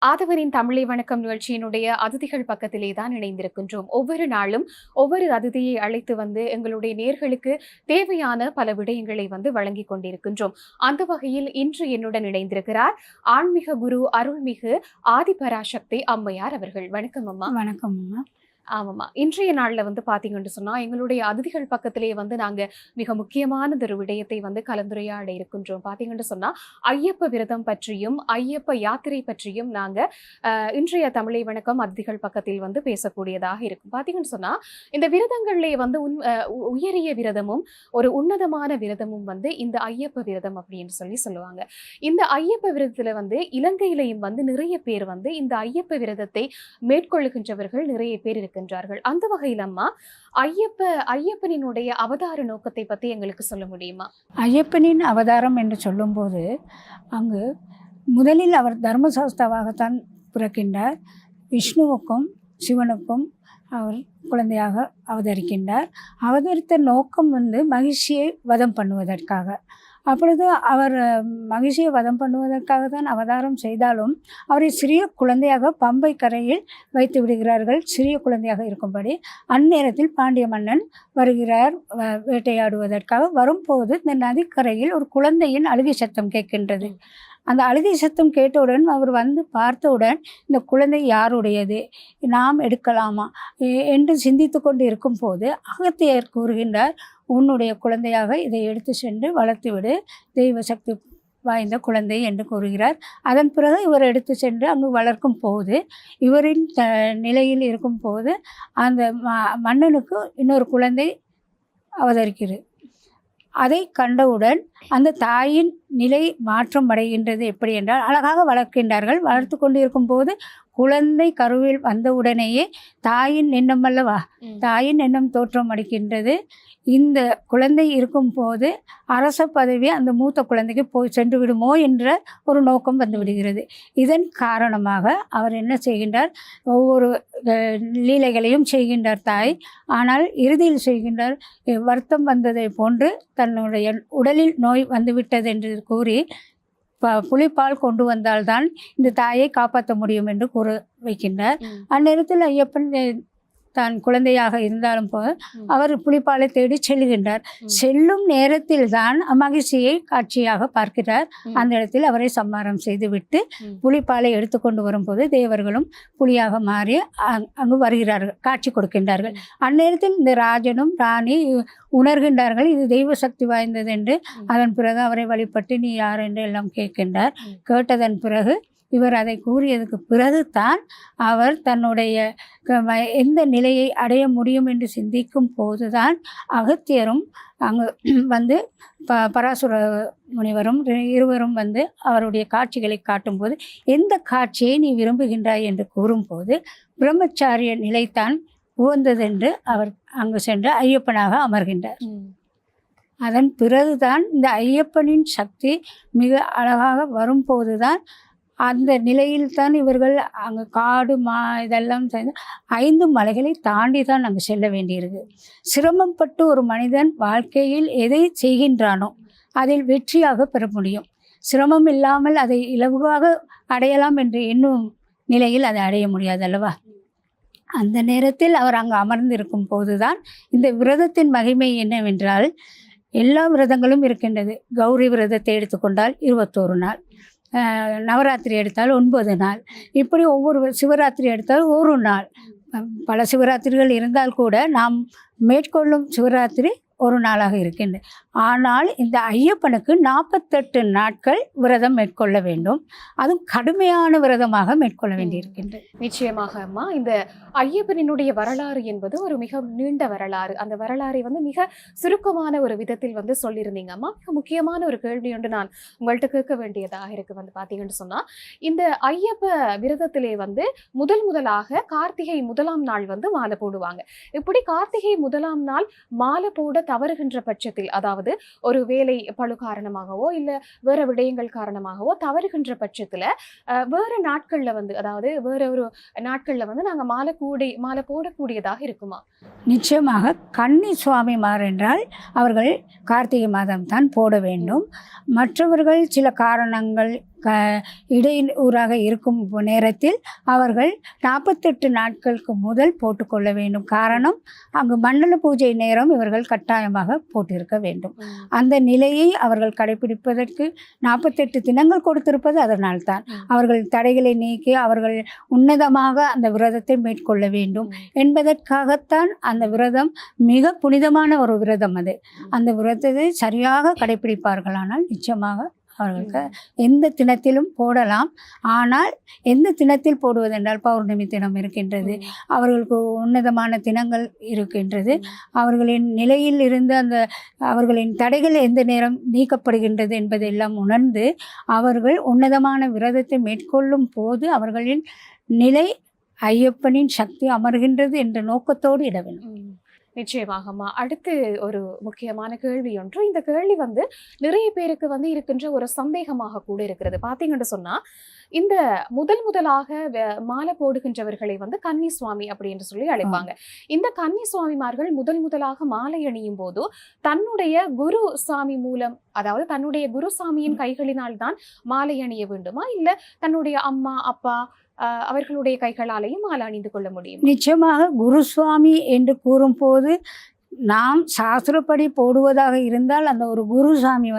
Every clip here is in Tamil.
ஆதவனின் தமிழை வணக்கம் நிகழ்ச்சியினுடைய அதிதிகள் பக்கத்திலே தான் இணைந்திருக்கின்றோம். ஒவ்வொரு நாளும் ஒவ்வொரு அதிதியை அழைத்து வந்து எங்களுடைய நேர்களுக்கு தேவையான பல விடயங்களை வந்து வழங்கிக் கொண்டிருக்கின்றோம். அந்த வகையில் இன்று என்னுடன் இணைந்திருக்கிறார் ஆன்மீக குரு அருள்மிகு ஆதிபராசக்தி அம்மையார் அவர்கள். வணக்கம் அம்மா. வணக்கம் அம்மா. ஆமாம்மா. இன்றைய நாள்ல வந்து பார்த்தீங்கன்னு சொன்னா, எங்களுடைய அதிதிகள் பக்கத்திலேயே வந்து நாங்க மிக முக்கியமானது ஒரு விடயத்தை வந்து கலந்துரையாட இருக்கின்றோம். பார்த்தீங்கன்னு சொன்னா, ஐயப்ப விரதம் பற்றியும், ஐயப்ப யாத்திரை பற்றியும் நாங்க இன்றைய தமிழை வணக்கம் அதிதிகள் பக்கத்தில் வந்து பேசக்கூடியதாக இருக்கும். பார்த்தீங்கன்னு சொன்னா, இந்த விரதங்கள்லே வந்து உயரிய விரதமும், ஒரு உன்னதமான விரதமும் வந்து இந்த ஐயப்ப விரதம் அப்படின்னு சொல்லுவாங்க. இந்த ஐயப்ப விரதத்துல வந்து இலங்கையிலையும் வந்து நிறைய பேர் வந்து இந்த ஐயப்ப விரதத்தை மேற்கொள்ளுகின்றவர்கள் நிறைய பேர் இருக்கின்றார்கள். அந்த வகையில் அம்மா ஐயப்பனினுடைய அவதார நோக்கத்தை பத்தி எங்களுக்கு சொல்ல முடியுமா? ஐயப்பனின் அவதாரம் என்று சொல்லும்போது அங்கு முதலில் அவர் தர்மசாஸ்தாவாகத்தான் பிறக்கின்றார். விஷ்ணுவுக்கும் சிவனுக்கும் அவர் குழந்தையாக அவதரிக்கின்றார். அவதரித்த நோக்கம் மகிழ்ச்சியை வதம் பண்ணுவதற்காக. அப்பொழுது அவர் மகிழ்ச்சியை வதம் பண்ணுவதற்காக தான் அவதாரம் செய்தாலும் அவரை சிறிய குழந்தையாக பம்பை கரையில் வைத்து விடுகிறார்கள். சிறிய குழந்தையாக இருக்கும்படி அந்நேரத்தில் பாண்டிய மன்னன் வருகிறார் வேட்டையாடுவதற்காக. வரும்போது இந்த நதிக்கரையில் ஒரு குழந்தையின் அழுகை சத்தம் கேட்கின்றது. அந்த அழுகை சத்தம் கேட்டவுடன் அவர் வந்து பார்த்தவுடன் இந்த குழந்தை யாருடையது, நாம் எடுக்கலாமா என்று சிந்தித்து கொண்டு இருக்கும்போது அகத்தியர் கூறுகின்றார், உன்னுடைய குழந்தையாக இதை எடுத்து சென்று வளர்த்துவிடு, தெய்வ சக்தி வாய்ந்த குழந்தை என்று கூறுகிறார். அதன் பிறகு இவர் எடுத்து சென்று அங்கு வளர்க்கும் போது இவரின் நிலையில் இருக்கும் போது அந்த மன்னனுக்கு இன்னொரு குழந்தை அவதரிக்கிறது. அதை கண்டவுடன் அந்த தாயின் நிலை மாற்றம் அடைகின்றது. எப்படி என்றால், அழகாக வளர்க்கின்றார்கள். வளர்த்து கொண்டு இருக்கும் போது குழந்தை கருவில் வந்தவுடனேயே தாயின் எண்ணம் அல்லவா, தாயின் எண்ணம் தோற்றம் அளிக்கின்றது. இந்த குழந்தை இருக்கும் போது அரச பதவி அந்த மூத்த குழந்தைக்கு போய் சென்று விடுமோ என்ற ஒரு நோக்கம் வந்து விடுகிறது. இதன் காரணமாக அவர் என்ன செய்கின்றார், ஒவ்வொரு லீலைகளையும் செய்கின்றார் தாய். ஆனால் இறுதியில் செய்கின்றார், வருத்தம் வந்ததை போன்று தன்னுடைய உடலில் நோய் வந்துவிட்டது என்று கூறி புலிப்பால் கொண்டு வந்தால்தான் இந்த தாயை காப்பாற்ற முடியும் என்று கூற வைக்கின்றார். அந்நேரத்தில் ஐயப்பன் தான் குழந்தையாக இருந்தாலும் போது அவர் புலிப்பாலை தேடி செல்லுகின்றார். செல்லும் நேரத்தில் தான் மகிழ்ச்சியை காட்சியாக பார்க்கிறார். அந்த இடத்தில் அவரை சம்மாரம் செய்துவிட்டு புலிப்பாலை எடுத்துக்கொண்டு வரும்போது தேவர்களும் புலியாக மாறி அங்கு வருகிறார்கள், காட்சி கொடுக்கின்றார்கள். அந்நேரத்தில் இந்த ராஜனும் ராணி உணர்கின்றார்கள், இது தெய்வ சக்தி வாய்ந்தது என்று. அதன் பிறகு அவரை வழிபட்டு நீ யார் என்று எல்லாம் கேட்கின்றார். கேட்டதன் பிறகு இவர் அதை கூறியதுக்கு பிறகு தான் அவர் தன்னுடைய எந்த நிலையை அடைய முடியும் என்று சிந்திக்கும் போதுதான் அகத்தியரும் அங்கு வந்து பராசுர முனிவரும் இருவரும் வந்து அவருடைய காட்சிகளை காட்டும்போது, எந்த காட்சியை நீ விரும்புகின்றாய் என்று கூறும்போது பிரம்மச்சாரிய நிலைத்தான் உகந்ததென்று அவர் அங்கு சென்று ஐயப்பனாக அமர்கின்றார். அதன் பிறகுதான் இந்த ஐயப்பனின் சக்தி மிக அழகாக வரும்போதுதான் அந்த நிலையில்தான் இவர்கள் அங்கே காடு இதெல்லாம் சேர்ந்து 5 மலைகளை தாண்டி தான் அங்கே செல்ல வேண்டியிருக்கு. சிரமப்பட்டு ஒரு மனிதன் வாழ்க்கையில் எதை செய்கின்றானோ அதில் வெற்றியாக பெற முடியும். சிரமம் இல்லாமல் அதை இலகுவாக அடையலாம் என்று எண்ணும் நிலையில் அதை அடைய முடியாது அல்லவா. அந்த நேரத்தில் அவர் அங்கு அமர்ந்திருக்கும் போதுதான் இந்த விரதத்தின் மகிமை என்னவென்றால், எல்லா விரதங்களும் இருக்கின்றது. கௌரி விரதத்தை எடுத்துக்கொண்டால் 21 நாள், நவராத்திரி எடுத்தால் 9 நாள், இப்படி ஒவ்வொரு சிவராத்திரி எடுத்தால் 1 நாள். பல சிவராத்திரிகள் இருந்தால் கூட நாம் மேற்கொள்ளும் சிவராத்திரி ஒரு நாளாக இருக்கின்றது. ஆனால் இந்த ஐயப்பனுக்கு 48 நாட்கள் விரதம் மேற்கொள்ள வேண்டும். அதுவும் கடுமையான விரதமாக மேற்கொள்ள வேண்டியிருக்கின்றது. நிச்சயமாக அம்மா, இந்த ஐயப்பனினுடைய வரலாறு என்பது ஒரு மிக நீண்ட வரலாறு. அந்த வரலாறை வந்து மிக சுருக்கமான ஒரு விதத்தில் வந்து சொல்லியிருந்தீங்க அம்மா. மிக முக்கியமான ஒரு கேள்வி ஒன்று நான் உங்கள்கிட்ட கேட்க வேண்டியதாக இருக்கு. வந்து பார்த்தீங்கன்னு சொன்னா, இந்த ஐயப்ப விரதத்திலே வந்து முதலாக கார்த்திகை 1ஆம் நாள் வந்து மாலை போடுவாங்க. இப்படி கார்த்திகை 1ஆம் நாள் மாலை போட தவறுகின்ற பட்சத்தில், அதாவது ஒரு வேலை பழு காரணமாகவோ இல்ல வேற விடயங்கள் காரணமாகவோ தவறுகின்ற பட்சத்துல வேற நாட்கள்ல வந்து, அதாவது வேற ஒரு நாட்கள்ல வந்து நாங்க மாலை போடக்கூடியதாக இருக்குமா? நிச்சயமாக கன்னி சுவாமிமார் என்றால் அவர்கள் கார்த்திகை மாதம் தான் போட வேண்டும். மற்றவர்கள் சில காரணங்கள் இடையூறாக இருக்கும் நேரத்தில் அவர்கள் 48 நாட்களுக்கு முதல் போட்டுக்கொள்ள வேண்டும். காரணம், அங்கு மண்டல பூஜை நேரம் இவர்கள் கட்டாயமாக போட்டிருக்க வேண்டும். அந்த நிலையை அவர்கள் கடைபிடிப்பதற்கு 48 தினங்கள் கொடுத்திருப்பது அதனால்தான். அவர்கள் தடைகளை நீக்கி அவர்கள் உன்னதமாக அந்த விரதத்தை மேற்கொள்ள வேண்டும் என்பதற்காகத்தான் அந்த விரதம் மிக புனிதமான ஒரு விரதம். அது அந்த விரதத்தை சரியாக கடைபிடிப்பார்களானால் நிச்சயமாக அவர்களுக்கு எந்த தினத்திலும் போடலாம். ஆனால் எந்த தினத்தில் போடுவதென்றால் பௌர்ணமி தினம் இருக்கின்றது, அவர்களுக்கு உன்னதமான தினங்கள் இருக்கின்றது. அவர்களின் நிலையில் இருந்து அந்த அவர்களின் தடைகள் எந்த நேரம் நீக்கப்படுகின்றது என்பதெல்லாம் உணர்ந்து அவர்கள் உன்னதமான விரதத்தை மேற்கொள்ளும் போது அவர்களின் நிலை ஐயப்பனின் சக்தி அமர்கின்றது என்ற நோக்கத்தோடு இட வேண்டும். நிச்சயமாகம்மா. அடுத்து ஒரு முக்கியமான கேள்வி ஒன்று. இந்த கேள்வி நிறைய பேருக்கு இருக்கின்ற ஒரு சந்தேகமாக கூட இருக்கிறது. பார்த்தீங்கன்னு சொன்னா, இந்த முதலாக மாலை போடுகின்றவர்களை கன்னி சுவாமி அப்படின்னு சொல்லி அழைப்பாங்க. இந்த கன்னி சுவாமிமார்கள் முதலாக மாலை அணியும் போது தன்னுடைய குரு சாமி மூலம், அதாவது தன்னுடைய குருசாமியின் கைகளினால் தான் மாலை அணிய வேண்டுமா, இல்ல தன்னுடைய அம்மா அப்பா அவர்களுடைய கைகளாலேயும் மாலை அணிந்து கொள்ள முடியும்? நிச்சயமாக குருசுவாமி என்று கூறும்போது நாம் சாஸ்திரப்படி போடுவதாக இருந்தால் அந்த ஒரு குருசாமி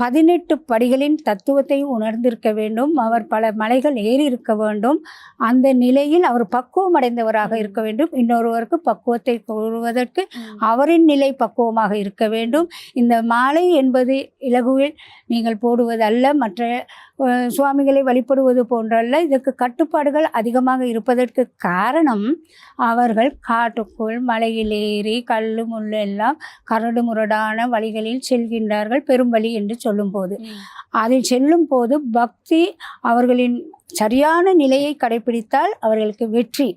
18 படிகளின் தத்துவத்தை உணர்ந்திருக்க வேண்டும். அவர் பல மலைகள் ஏறி இருக்க வேண்டும். அந்த நிலையில் அவர் பக்குவம் அடைந்தவராக இருக்க வேண்டும். இன்னொருவருக்கு பக்குவத்தை கூறுவதற்கு அவரின் நிலை பக்குவமாக இருக்க வேண்டும். இந்த மாலை என்பது இலகுவில் நீங்கள் போடுவது அல்ல, மற்ற சுவாமிகளை வழிபடுவது போன்றல்ல. இதற்கு கட்டுப்பாடுகள் அதிகமாக இருப்பதற்கு காரணம், அவர்கள் காட்டுக்குள் மலையில் ஏறி கல்லு முள்ளு எல்லாம் கரடு முரடான வழிகளில் செல்கின்றார்கள். பெரும்பலி என்று சொல்லும் போது, அதில் செல்லும் போது பக்தி அவர்களின் சரியான நிலையை கடைபிடித்தால் அவர்களுக்கு வெற்றி,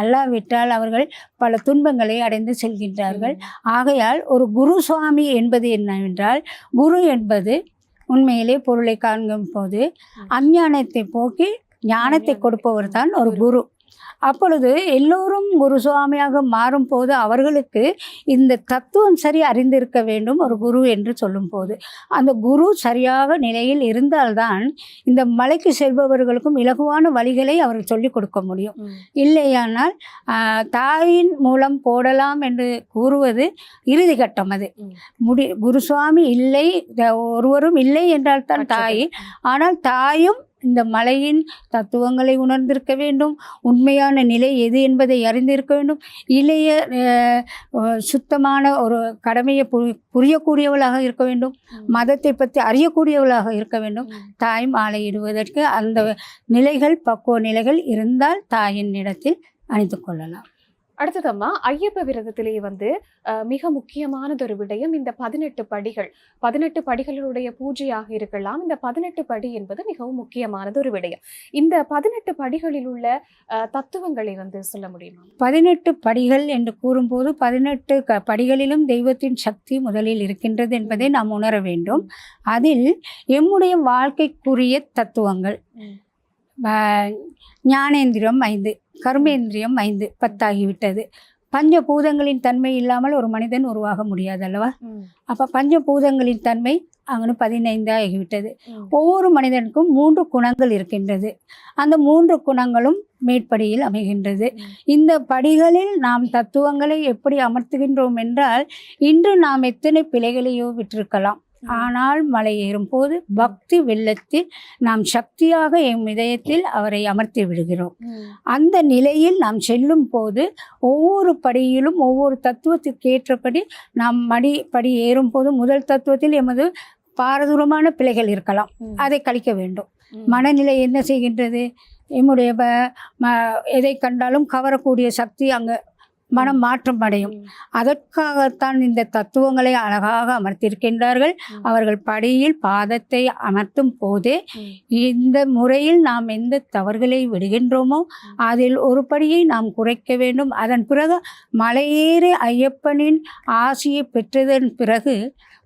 அல்லாவிட்டால் அவர்கள் பல துன்பங்களை அடைந்து செல்கின்றார்கள். ஆகையால் ஒரு குரு சுவாமி என்பது என்னவென்றால், குரு என்பது உண்மையிலே பொருளை காண்கும் போது அஞ்ஞானத்தை போக்கி ஞானத்தை கொடுப்பவர் தான் ஒரு குரு. அப்பொழுது எல்லோரும் குரு சுவாமியாக மாறும் போது அவர்களுக்கு இந்த தத்துவம் சரி அறிந்திருக்க வேண்டும். ஒரு குரு என்று சொல்லும் போது அந்த குரு சரியாக நிலையில் இருந்தால்தான் இந்த மலைக்கு செல்பவர்களுக்கும் இலகுவான வழிகளை அவர்கள் சொல்லிக் கொடுக்க முடியும். இல்லையானால் தாயின் மூலம் போடலாம் என்று கூறுவது இறுதி கட்டம். அது குருசுவாமி இல்லை, ஒருவரும் இல்லை என்றால் தான் தாய். ஆனால் தாயும் இந்த மலையின் தத்துவங்களை உணர்ந்திருக்க வேண்டும். உண்மையான நிலை எது என்பதை அறிந்திருக்க வேண்டும். இளைய சுத்தமான ஒரு கடமையை புரியக்கூடியவளாக இருக்க வேண்டும். மதத்தை பற்றி அறியக்கூடியவளாக இருக்க வேண்டும். தாய் மாலையிடுவதற்கு அந்த நிலைகள், பக்குவ நிலைகள் இருந்தால் தாயின் இடத்தில் அணிந்து கொள்ளலாம். அடுத்ததம்மா, ஐயப்ப விரதத்திலேயே மிக முக்கியமானதொரு விடயம் இந்த 18 படிகள். 18 படிகளுடைய பூஜையாக இருக்கலாம். இந்த 18 படி என்பது மிகவும் முக்கியமானது ஒரு விடயம். இந்த 18 படிகளில் உள்ள தத்துவங்களை சொல்ல முடியுமா? 18 படிகள் என்று கூறும்போது 18 படிகளிலும் தெய்வத்தின் சக்தி முதலில் இருக்கின்றது என்பதை நாம் உணர வேண்டும். அதில் எம்முடைய வாழ்க்கைக்குரிய தத்துவங்கள், ஞானேந்திரியம் 5, கர்மேந்திரியம் 5, 10 ஆகிவிட்டது. பஞ்சபூதங்களின் தன்மை இல்லாமல் ஒரு மனிதன் உருவாக முடியாது அல்லவா? அப்போ பஞ்சபூதங்களின் தன்மை அங்கே 15 ஆகிவிட்டது. ஒவ்வொரு மனிதனுக்கும் 3 குணங்கள் இருக்கின்றது. அந்த 3 குணங்களும் மேற்படியில் அமைகின்றது. இந்த படிகளில் நாம் தத்துவங்களை எப்படி அமர்த்துகின்றோம் என்றால், இன்று நாம் எத்தனை பிழைகளையோ விட்டிருக்கலாம். ஆனால் மலை ஏறும் போது பக்தி வெள்ளத்தில் நாம் சக்தியாக எம் இதயத்தில் அவரை அமர்த்தி விடுகிறோம். அந்த நிலையில் நாம் செல்லும் போது ஒவ்வொரு படியிலும் ஒவ்வொரு தத்துவத்திற்கு ஏற்றபடி நாம் படி ஏறும் போது முதல் தத்துவத்தில் எமது பாரதூரமான பிழைகள் இருக்கலாம், அதை கழிக்க வேண்டும். மனநிலை என்ன செய்கின்றது? எம்முடைய எதை கண்டாலும் கவரக்கூடிய சக்தி அங்கே மனம் மாற்றம் அடையும். அதற்காகத்தான் இந்த தத்துவங்களை அழகாக அமர்த்தியிருக்கின்றார்கள். அவர்கள் படியில் பாதத்தை அமர்த்தும் போதே இந்த முறையில் நாம் எந்த தவறுகளை விடுகின்றோமோ அதில் ஒரு படியை நாம் குறைக்க வேண்டும். அதன் பிறகு மலையேறி ஐயப்பனின் ஆசியை பெற்றதன் பிறகு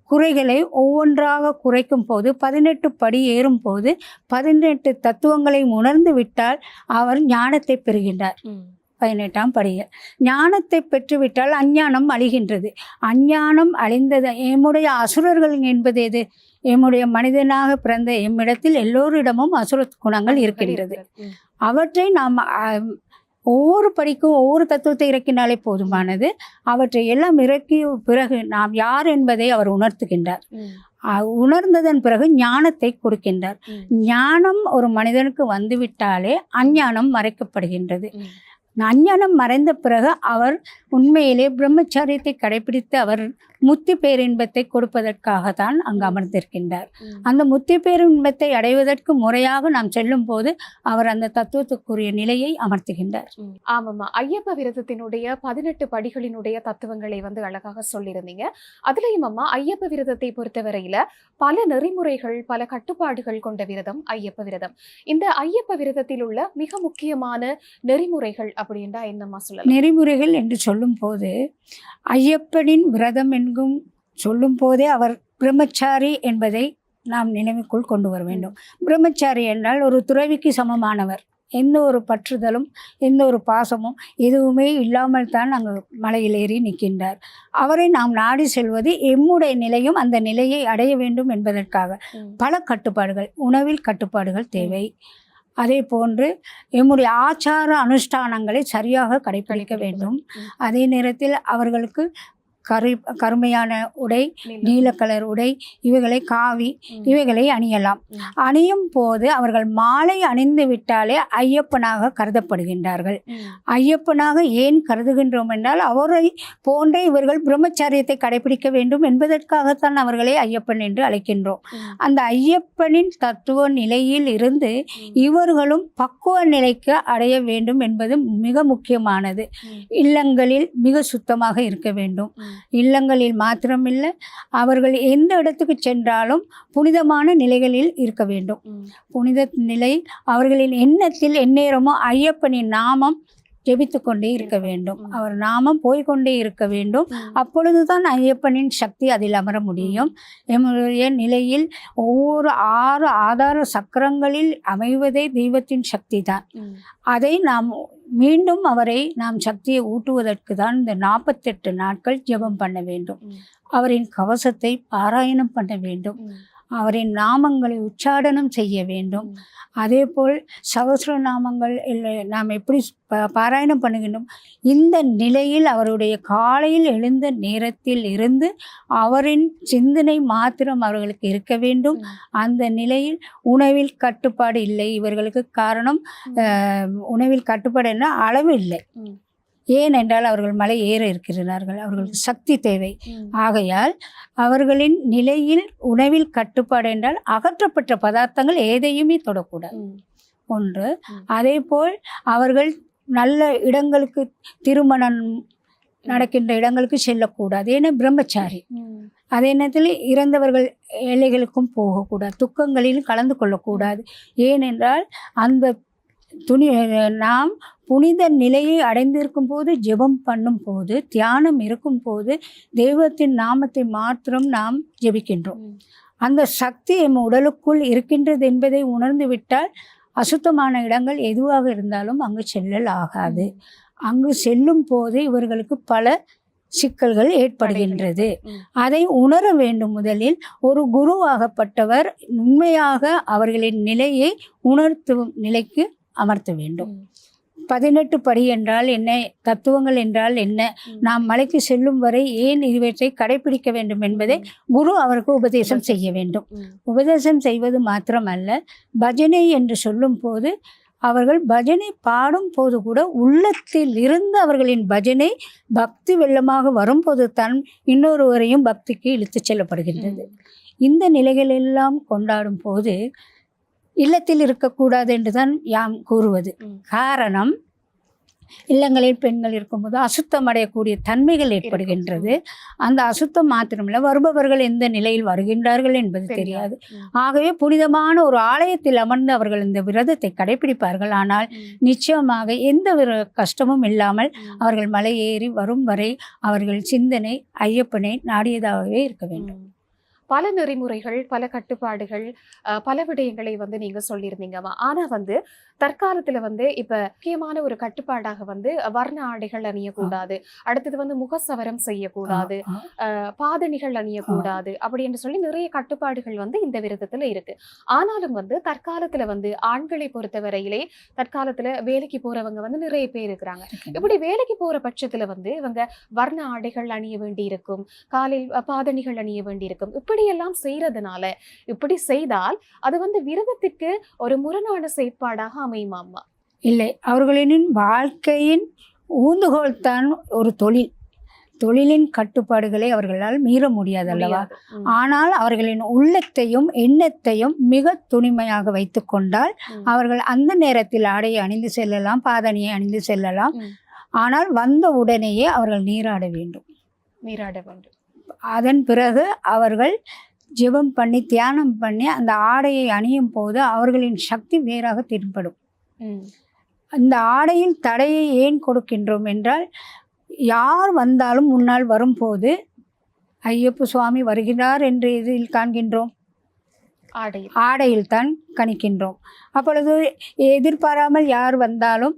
குறைகளை ஒவ்வொன்றாக குறைக்கும் போது 18 படி ஏறும் போது 18 தத்துவங்களை உணர்ந்து விட்டால் அவர் ஞானத்தை பெறுகின்றார். 18ஆம் படிகள். ஞானத்தை பெற்றுவிட்டால் அஞ்ஞானம் அழிகின்றது. அஞ்ஞானம் அழிந்தது. எம்முடைய அசுரர்கள் என்பது எது? எம்முடைய மனிதனாக பிறந்த எம்மிடத்தில் எல்லோரிடமும் அசுர குணங்கள் இருக்கின்றது. அவற்றை நாம் ஒவ்வொரு படிக்கும் ஒவ்வொரு தத்துவத்தை இறக்கினாலே போதுமானது. அவற்றை எல்லாம் இறக்கிய பிறகு நாம் யார் என்பதை அவர் உணர்த்துகின்றார். உணர்ந்ததன் பிறகு ஞானத்தை கொடுக்கின்றார். ஞானம் ஒரு மனிதனுக்கு வந்துவிட்டாலே அஞ்ஞானம் மறைக்கப்படுகின்றது. அஞ்ஞானம் மறைந்த பிறகு அவர் உண்மையிலே பிரம்மச்சாரியத்தை கடைபிடித்து அவர் முத்தி பேரின்பத்தை கொடுப்பதற்காகத்தான் அங்கு அமர்ந்திருக்கின்றார். அந்த முத்தி பேரின்பத்தை அடைவதற்கு முறையாக நாம் செல்லும் போது அவர் அந்த தத்துவத்துக்குரிய நிலையை அமர்த்துகின்றார். ஆமாம்மா, ஐயப்ப விரதத்தினுடைய 18 படிகளினுடைய தத்துவங்களை வந்து அழகாக சொல்லியிருந்தீங்க. அதுலயும் அம்மா ஐயப்ப விரதத்தை பொறுத்தவரையில பல நெறிமுறைகள், பல கட்டுப்பாடுகள் கொண்ட விரதம் ஐயப்ப விரதம். இந்த ஐயப்ப விரதத்தில் உள்ள மிக முக்கியமான நெறிமுறைகள் அப்படின்னா என்னம்மா சொல்லலாம்? நெறிமுறைகள் என்று சொல்லும் போது ஐயப்பனின் விரதம் என்கும் சொல்லும் போதே அவர் பிரம்மச்சாரி என்பதை நாம் நினைவுக்குள் கொண்டு வர வேண்டும். பிரம்மச்சாரி என்றால் ஒரு துறவிக்கு சமமானவர். எந்த ஒரு பற்றுதலும் எந்த ஒரு பாசமும் எதுவுமே இல்லாமல் தான் அங்கு மலையில் ஏறி நிற்கின்றார். அவரை நாம் நாடி செல்வது எம்முடைய நிலையும் அந்த நிலையை அடைய வேண்டும் என்பதற்காக பல கட்டுப்பாடுகள், உணவில் கட்டுப்பாடுகள் தேவை. அதே போன்று எம்முடைய ஆச்சார அனுஷ்டானங்களை சரியாக கடைபிடிக்க வேண்டும். அதே நேரத்தில் அவர்களுக்கு கருமையான உடை, நீல கலர் உடை, இவைகளை காவி இவைகளை அணியலாம். அணியும் போது அவர்கள் மாலை அணிந்து விட்டாலே ஐயப்பனாக கருதப்படுகின்றார்கள். ஐயப்பனாக ஏன் கருதுகின்றோம் என்றால் அவரை போன்ற இவர்கள் பிரம்மச்சாரியத்தை கடைபிடிக்க வேண்டும் என்பதற்காகத்தான் அவர்களை ஐயப்பன் என்று அழைக்கின்றோம். அந்த ஐயப்பனின் தத்துவ நிலையில் இருந்து இவர்களும் பக்குவ நிலைக்கு அடைய வேண்டும் என்பது மிக முக்கியமானது. இல்லங்களில் மிக சுத்தமாக இருக்க வேண்டும். இல்லங்களில் மாத்திரமில்லை, அவர்கள் எந்த இடத்துக்கு சென்றாலும் புனிதமான நிலைகளில் இருக்க வேண்டும். புனித நிலை அவர்களின் எண்ணத்தில் எந்நேரமோ ஐயப்பனின் நாமம் ஜெபித்து கொண்டே இருக்க வேண்டும். அவர் நாமம் போய்கொண்டே இருக்க வேண்டும். அப்பொழுதுதான் ஐயப்பனின் சக்தி அதில் அமர முடியும். எம்முடைய நிலையில் ஒவ்வொரு 6 ஆதார சக்கரங்களில் அமைவதே தெய்வத்தின் சக்தி தான். அதை நாம் மீண்டும் அவரை நாம் சக்தியை ஊட்டுவதற்கு தான் இந்த 48 நாட்கள் ஜெபம் பண்ண வேண்டும். அவரின் கவசத்தை பாராயணம் பண்ண வேண்டும். அவரின் நாமங்களை உச்சாடனம் செய்ய வேண்டும். அதே போல் சகஸ்ர நாமங்கள் நாம் எப்படி பாராயணம் பண்ணுகின்றோம், இந்த நிலையில் அவருடைய காலையில் எழுந்த நேரத்தில் இருந்து அவரின் சிந்தனை மாத்திரம் அவர்களுக்கு இருக்க வேண்டும். அந்த நிலையில் உணவில் கட்டுப்பாடு இல்லை இவர்களுக்கு. காரணம் உணவில் கட்டுப்பாடு என்ன, அளவு இல்லை. ஏனென்றால் அவர்கள் மலை ஏற இருக்கிறார்கள், அவர்களுக்கு சக்தி தேவை. ஆகையால் அவர்களின் நிலையில் உணவில் கட்டுப்பாடு என்றால் அகற்றப்பட்ட பதார்த்தங்கள் எதையுமே தொடக்கூடாது ஒன்று. அதே போல் அவர்கள் நல்ல இடங்களுக்கு, திருமணம் நடக்கின்ற இடங்களுக்கு செல்லக்கூடாது, ஏன்னா பிரம்மச்சாரி. அதே நேரத்தில் இறந்தவர்கள் ஏழைகளுக்கும் போகக்கூடாது, துக்கங்களில் கலந்து கொள்ளக்கூடாது. ஏனென்றால் அந்த நாம் புனித நிலையை அடைந்திருக்கும் போது, ஜெபம் பண்ணும் போது, தியானம் இருக்கும் போது தெய்வத்தின் நாமத்தை மாத்திரம் நாம் ஜெபிக்கின்றோம். அந்த சக்தி எம் உடலுக்குள் இருக்கின்றது என்பதை உணர்ந்து விட்டால் அசுத்தமான இடங்கள் எதுவாக இருந்தாலும் அங்கு செல்லல் ஆகாது. அங்கு செல்லும் போது இவர்களுக்கு பல சிக்கல்கள் ஏற்படுகின்றது. அதை உணர வேண்டும். முதலில் ஒரு குருவாகப்பட்டவர் உண்மையாக அவர்களின் நிலையை உணர்த்தும் நிலைக்கு அமர்த்த வேண்டும். 18 படி என்றால் என்ன, தத்துவங்கள் என்றால் என்ன, நாம் மலைக்கு செல்லும் வரை ஏன் இவற்றை கடைபிடிக்க வேண்டும் என்பதை குரு அவருக்கு உபதேசம் செய்ய வேண்டும். உபதேசம் செய்வது மாத்திரமல்ல, பஜனை என்று சொல்லும் போது அவர்கள் பஜனை பாடும் போது கூட உள்ளத்தில் இருந்து அவர்களின் பஜனை பக்தி வெள்ளமாக வரும்போது தான் இன்னொருவரையும் பக்திக்கு இழுத்து செல்லப்படுகின்றது. இந்த நிலைகளெல்லாம் கொண்டாடும் போது இல்லத்தில் இருக்கக்கூடாது என்றுதான் யாம் கூறுவது. காரணம், இல்லங்களில் பெண்கள் இருக்கும்போது அசுத்தம் அடையக்கூடிய தன்மைகள் ஏற்படுகின்றது. அந்த அசுத்தம் மாத்திரமில்லை, வருபவர்கள் எந்த நிலையில் வருகின்றார்கள் என்பது தெரியாது. ஆகவே புனிதமான ஒரு ஆலயத்தில் அமர்ந்து அவர்கள் இந்த விரதத்தை கடைபிடிப்பார்கள். ஆனால் நிச்சயமாக எந்த கஷ்டமும் இல்லாமல் அவர்கள் மலை ஏறி வரும் வரை அவர்கள் சிந்தனை ஐயப்பனை நாடியதாகவே இருக்க வேண்டும். பல நெறிமுறைகள், பல கட்டுப்பாடுகள், பல விடயங்களை வந்து நீங்க சொல்லியிருந்தீங்கம்மா. ஆனா வந்து தற்காலத்துல வந்து இப்ப முக்கியமான ஒரு கட்டுப்பாடாக வந்து வர்ண ஆடைகள் அணியக்கூடாது. அடுத்தது வந்து முகசவரம் ஆ, செய்யக்கூடாது. ஆ, பாதணிகள் ஆ. அணியக்கூடாது. அப்படின்னு சொல்லி நிறைய கட்டுப்பாடுகள் வந்து இந்த விரதத்துல இருக்கு. ஆனாலும் வந்து தற்காலத்துல வந்து ஆண்களை பொறுத்தவரையிலே தற்காலத்துல வேலைக்கு போறவங்க வந்து நிறைய பேர் இருக்கிறாங்க. இருக்கின்றன. இப்படி வேலைக்கு போற பட்சத்துல வந்து இவங்க வர்ண ஆடைகள் அணிய வேண்டியிருக்கும். காலில் பாதணிகள் அணிய வேண்டியிருக்கும். இப்படியெல்லாம் செய்யறதுனால இப்படி செய்தால் அது வந்து விரதத்திற்கு ஒரு முரணான செயற்பாடாக அமையுமாமா? இல்லை, அவர்களின் வாழ்க்கையின் ஊந்துகோல் தான் ஒரு தொழில். தொழிலின் கட்டுப்பாடுகளை அவர்களால் மீற முடியாது அல்லவா? முடியாது. ஆனால் அவர்களின் உள்ளத்தையும் எண்ணத்தையும் மிக துணிமையாக வைத்து கொண்டால் ம். அவர்கள் அந்த நேரத்தில் ஆடையை அணிந்து செல்லலாம், பாதணியை அணிந்து செல்லலாம். ம். ஆனால் வந்த உடனேயே அவர்கள் நீராட வேண்டும். நீராட வேண்டும். அதன் பிறகு அவர்கள் ஜெபம் பண்ணி தியானம் பண்ணி அந்த ஆடையை அணியும் போது அவர்களின் சக்தி வேறாக தென்படும். ம். அந்த ஆடையில் தடையை ஏன் கொடுக்கின்றோம் என்றால், யார் வந்தாலும் முன்னால் வரும்போது ஐயப்ப சுவாமி வருகிறார் என்று இதில் காண்கின்றோம், ஆடையில். ஆடையில் தான் கணிக்கின்றோம். அப்பொழுது எதிர்பாராமல் யார் வந்தாலும்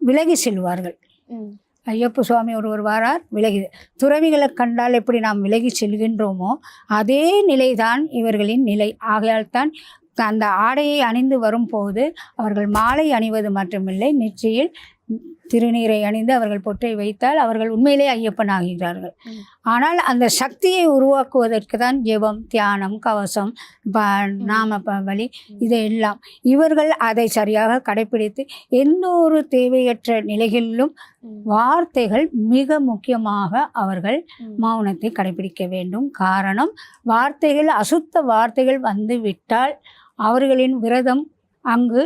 விலகி செல்வார்கள். ம். ஐயப்ப சுவாமி ஒருவர் வாரார், விலகி. துறவிகளை கண்டால் எப்படி நாம் விலகி செல்கின்றோமோ அதே நிலைதான் இவர்களின் நிலை. ஆகையால் தான் அந்த ஆடையை அணிந்து வரும்போது அவர்கள் மாலை அணிவது மட்டுமில்லை, நெற்றியில் திருநீரை அணிந்து அவர்கள் பொட்டை வைத்தால் அவர்கள் உண்மையிலே ஐயப்பன் ஆகிறார்கள். ம். ஆனால் அந்த சக்தியை உருவாக்குவதற்கு தான் ஜெபம், தியானம், கவசம், நாம வழி இதையெல்லாம் இவர்கள் அதை சரியாக கடைபிடித்து எந்த ஒரு தேவையற்ற நிலைகளிலும் ம். வார்த்தைகள் மிக முக்கியமாக அவர்கள் ம். மௌனத்தை கடைபிடிக்க வேண்டும். காரணம், வார்த்தைகள் அசுத்த வார்த்தைகள் வந்து விட்டால் அவர்களின் விரதம் அங்கு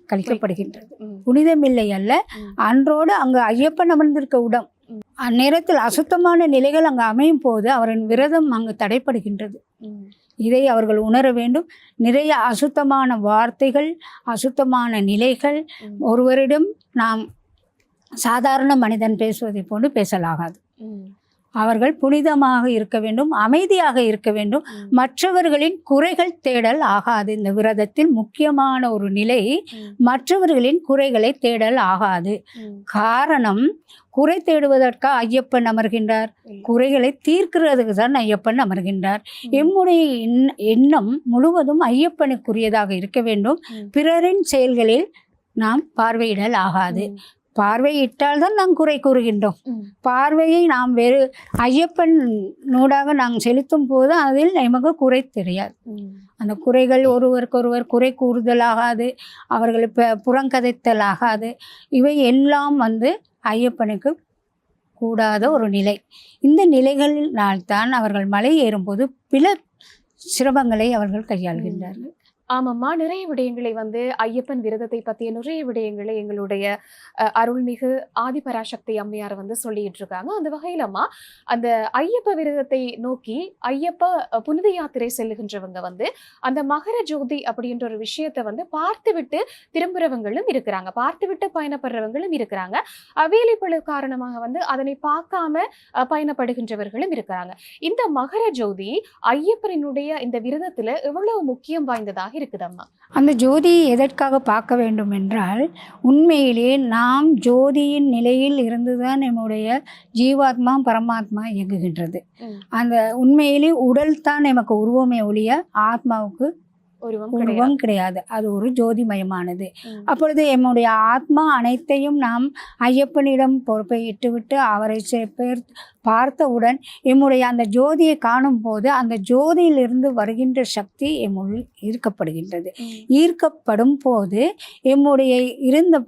கழிக்கப்படுகின்றது. ம். புனிதமில்லை அல்ல, ம். அன்றோடு அங்கு ஐயப்பன் அமர்ந்திருக்க இடம். ம். அந்நேரத்தில் அசுத்தமான நிலைகள் அங்கு அமையும் போது அவரின் விரதம் அங்கு தடைப்படுகின்றது. ம். இதை அவர்கள் உணர வேண்டும். நிறைய அசுத்தமான வார்த்தைகள், அசுத்தமான நிலைகள் ம். ஒருவரிடம் நாம் சாதாரண மனிதன் பேசுவதை போன்று பேசலாகாது. ம். அவர்கள் புனிதமாக இருக்க வேண்டும், அமைதியாக இருக்க வேண்டும். ம். மற்றவர்களின் குறைகள் தேடல் ஆகாது. இந்த விரதத்தில் முக்கியமான ஒரு நிலை ம். மற்றவர்களின் குறைகளை தேடல் ஆகாது. ம். காரணம், குறை தேடுவதற்காக ஐயப்பன் அமர்கின்றார்? இல்லை. குறைகளை தீர்க்கிறதுக்கு தான் ஐயப்பன் அமர்கின்றார். ம். எம்முடைய எண்ணம் முழுவதும் ஐயப்பனுக்குரியதாக இருக்க வேண்டும். ம். பிறரின் செயல்களில் நாம் பார்வையிடல் ஆகாது. ம். பார்வையிட்டால் தான் நாம் குறை கூறுகின்றோம். ம். பார்வையை நாம் வேறு ஐயப்பன் நூடாக நாங்கள் செலுத்தும் போது அதில் நமக்கு குறை தெரியாது. ம். அந்த குறைகள் ஒருவருக்கொருவர் குறை கூறுதலாகாது, அவர்களை புறங்கதைத்தல் ஆகாது. இவை எல்லாம் வந்து ஐயப்பனுக்கு கூடாத ஒரு நிலை. இந்த நிலைகளினால்தான் அவர்கள் மலை ஏறும்போது பல சிரமங்களை அவர்கள் கையாள்கின்றார்கள். ஆமாம்மா, நிறைய விடயங்களை வந்து ஐயப்பன் விரதத்தை பற்றிய நிறைய விடயங்களை எங்களுடைய அருள்மிகு ஆதிபராசக்தி அம்மையார் வந்து சொல்லிட்டு இருக்காங்க. அந்த வகையிலம்மா, அந்த ஐயப்ப விரதத்தை நோக்கி ஐயப்ப புனித யாத்திரை செல்லுகின்றவங்க வந்து அந்த மகர ஜோதி அப்படின்ற ஒரு விஷயத்தை வந்து பார்த்துவிட்டு திரும்புறவங்களும் இருக்கிறாங்க, பார்த்துவிட்டு பயணப்படுறவங்களும் இருக்கிறாங்க. வேலைப்பளு காரணமாக வந்து அதனை பார்க்காம பயணப்படுகின்றவர்களும் இருக்கிறாங்க. இந்த மகர ஜோதி ஐயப்பனினுடைய இந்த விரதத்துல எவ்வளவு முக்கியம் வாய்ந்ததாக இருக்குதம்மா? அந்த ஜோதியை எதற்காக பார்க்க வேண்டும் என்றால், உண்மையிலேயே நாம் ஜோதியின் நிலையில் இருந்துதான் நம்முடைய ஜீவாத்மா பரமாத்மா இயங்குகின்றது. ம். அந்த உண்மையிலே உடல் தான் நமக்கு உருவமே ஒழிய ஆத்மாவுக்கு உருவம் கிடையாது. உருவம் கிடையாது. அது ஒரு ஜோதிமயமானது. ம். அப்பொழுது என்னுடைய ஆத்மா அனைத்தையும் நாம் ஐயப்பனிடம் பொறுப்பை இட்டுவிட்டு அவரை பார்த்தவுடன் எம்முடைய அந்த ஜோதியை காணும் போது அந்த ஜோதியிலிருந்து வருகின்ற சக்தி எம்முள் ஈர்க்கப்படுகின்றது. ம். ஈர்க்கப்படும் போது எம்முடைய இருந்த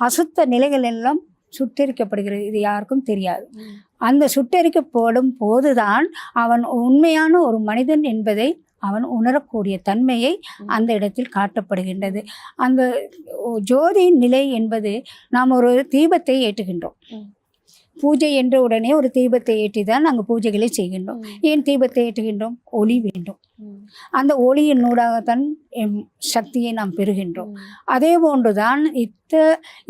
அசுத்த நிலைகள் எல்லாம் சுட்டெரிக்கப்படுகிறது. இது யாருக்கும் தெரியாது. ம். அந்த சுட்டெரிக்கப்படும் போதுதான் அவன் உண்மையான ஒரு மனிதன் என்பதை அவன் உணரக்கூடிய தன்மையை அந்த இடத்தில் காட்டப்படுகின்றது. அந்த ஜோதியின் நிலை என்பது, நாம் ஒரு தீபத்தை ஏற்றுகின்றோம். ம். பூஜை என்ற உடனே ஒரு தீபத்தை ஏற்றி தான் நாங்கள் பூஜைகளை செய்கின்றோம். ம். ஏன் தீபத்தை ஏற்றுகின்றோம்? ஒளி வேண்டும். ம். அந்த ஒளியினூடாகத்தான் சக்தியை நாம் பெறுகின்றோம். ம். அதே போன்றுதான்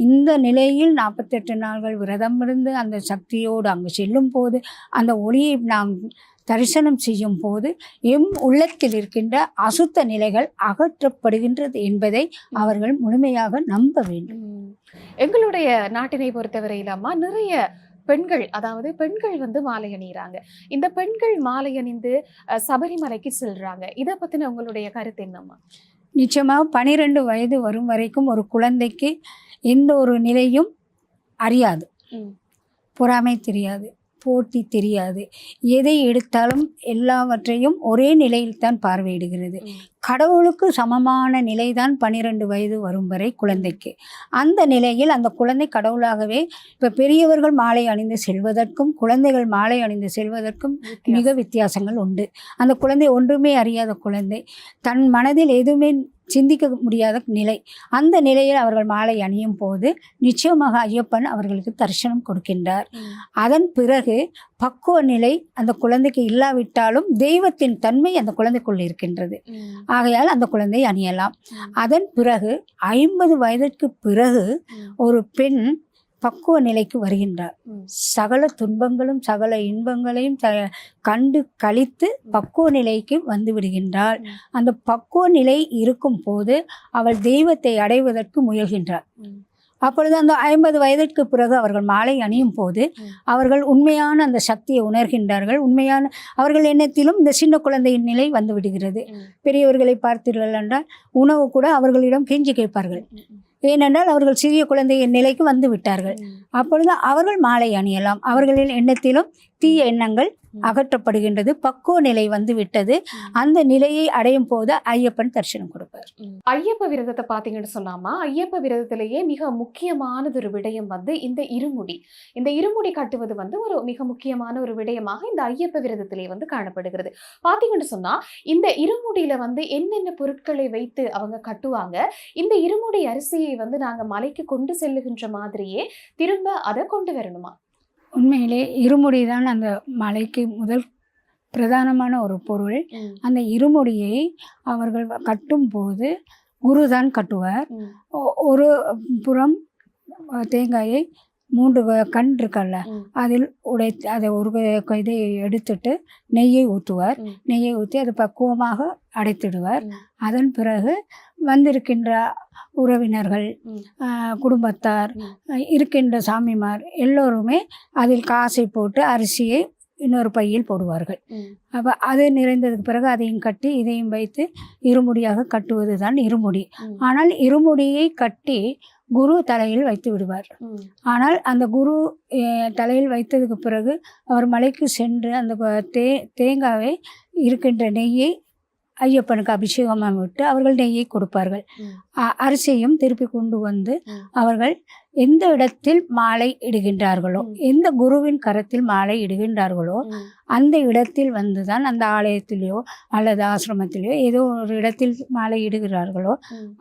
இந்த நிலையில் 48 நாள்கள் விரதம் இருந்து அந்த சக்தியோடு அங்கு செல்லும் போது அந்த ஒளியை நாம் தரிசனம் செய்யும் போது எம் உள்ளத்தில் இருக்கின்ற அசுத்த நிலைகள் அகற்றப்படுகின்றது என்பதை அவர்கள் முழுமையாக நம்ப வேண்டும். எங்களுடைய நாட்டினை பொறுத்தவரையிலாமா நிறைய பெண்கள், அதாவது பெண்கள் வந்து மாலை அணிகிறாங்க. இந்த பெண்கள் மாலை அணிந்து சபரிமலைக்கு செல்றாங்க. இதை பத்தின உங்களுடைய கருத்து என்னம்மா? நிச்சயமாக 12 வயது வரும் வரைக்கும் ஒரு குழந்தைக்கு எந்த ஒரு நிலையும் அறியாது, பொறாமை தெரியாது, போட்டி தெரியாது. எதை எடுத்தாலும் எல்லாவற்றையும் ஒரே நிலையில்தான் பார்வையிடுகிறது. கடவுளுக்கு சமமான நிலைதான் 12 வயது வரும் வரை குழந்தைக்கு. அந்த நிலையில் அந்த குழந்தை கடவுளாகவே, இப்போ பெரியவர்கள் மாலை அணிந்து செல்வதற்கும் குழந்தைகள் மாலை அணிந்து செல்வதற்கும் மிக வித்தியாசங்கள் உண்டு. அந்த குழந்தை ஒன்றுமே அறியாத குழந்தை, தன் மனதில் எதுவுமே சிந்திக்க முடியாத நிலை. அந்த நிலையில் அவர்கள் மாலை அணியும் போது நிச்சயமாக ஐயப்பன் அவர்களுக்கு தரிசனம் கொடுக்கின்றார். அதன் பிறகு பக்குவ நிலை அந்த குழந்தைக்கு இல்லாவிட்டாலும் தெய்வத்தின் தன்மை அந்த குழந்தைக்குள் இருக்கின்றது. ஆகையால் அந்த குழந்தை அணியலாம். அதன் பிறகு 50 வயதிற்கு பிறகு ஒரு பெண் பக்குவ நிலைக்கு வருகின்றார். சகல துன்பங்களும் சகல இன்பங்களையும் கண்டு கழித்து பக்குவ நிலைக்கு வந்து விடுகின்றாள். அந்த பக்குவ நிலை இருக்கும் போது அவள் தெய்வத்தை அடைவதற்கு முயல்கின்றார். அப்பொழுது அந்த 50 வயதிற்கு பிறகு அவர்கள் மாலை அணியும் போது அவர்கள் உண்மையான அந்த சக்தியை உணர்கின்றார்கள். உண்மையான அவர்கள் எண்ணத்திலும் இந்த சின்ன குழந்தையின் நிலை வந்து விடுகிறது. பெரியவர்களை பார்த்தீர்கள் என்றால் உணவு கூட அவர்களிடம் கெஞ்சி கேட்பார்கள். ஏனென்றால் அவர்கள் சிறிய குழந்தையின் நிலைக்கு வந்து விட்டார்கள். அப்பொழுது அவர்கள் மாலை அணியலாம். அவர்களின் எண்ணத்திலும் தீய எண்ணங்கள் அகற்றப்படுகின்றது. பக்குவ நிலை வந்து விட்டது. அந்த நிலையை அடையும் போது ஐயப்பன் தரிசனம் கொடுப்பார். ஐயப்ப விரதத்தை பார்த்தீங்கன்னு சொன்னாமா, ஐயப்ப விரதத்திலேயே மிக முக்கியமானது ஒரு விடயம் வந்து இந்த இருமுடி. இந்த இருமுடி கட்டுவது வந்து ஒரு மிக முக்கியமான ஒரு விடயமாக இந்த ஐயப்ப விரதத்திலே வந்து காணப்படுகிறது. பார்த்தீங்கன்னு சொன்னா இந்த இருமுடியில வந்து என்னென்ன பொருட்களை வைத்து அவங்க கட்டுவாங்க, இந்த இருமுடி அரிசியை வந்து நாங்க மலைக்கு கொண்டு செல்லுகின்ற மாதிரியே திரும்ப அதை கொண்டு வரணுமா? உண்மையிலே இருமுடி தான் அந்த மலைக்கு முதல் பிரதானமான ஒரு பொருள். அந்த இருமுடியை அவர்கள் கட்டும்போது குருதான் கட்டுவார். ஒரு புறம் தேங்காயை 3 கண் இருக்கல்ல, அதில் உடைத்து அதை ஒரு இதை எடுத்துட்டு நெய்யை ஊற்றுவார். நெய்யை ஊற்றி அதை பக்குவமாக அடைத்திடுவார். அதன் பிறகு வந்திருக்கின்ற உறவினர்கள், குடும்பத்தார், இருக்கின்ற சாமிமார் எல்லோருமே அதில் காசை போட்டு அரிசியை இன்னொரு பையில் போடுவார்கள். அப்போ அது நிறைந்ததுக்கு பிறகு அதையும் கட்டி இதையும் வைத்து இருமுடியாக கட்டுவது தான் இருமுடி. ஆனால் இருமுடியை கட்டி குரு தலையில் வைத்து விடுவார். ஆனால் அந்த குரு தலையில் வைத்ததுக்கு பிறகு அவர் மலைக்கு சென்று அந்த தேங்காவை இருக்கின்ற நெய்யை ஐயப்பனுக்கு அபிஷேகமாக விட்டு அவர்கள் நெய்யை கொடுப்பார்கள். அரிசியையும் திருப்பி கொண்டு வந்து அவர்கள் எந்த இடத்தில் மாலை இடுகின்றார்களோ, எந்த குருவின் கரத்தில் மாலை இடுகின்றார்களோ அந்த இடத்தில் வந்துதான், அந்த ஆலயத்திலேயோ அல்லது ஆசிரமத்திலேயோ ஏதோ ஒரு இடத்தில் மாலை இடுகிறார்களோ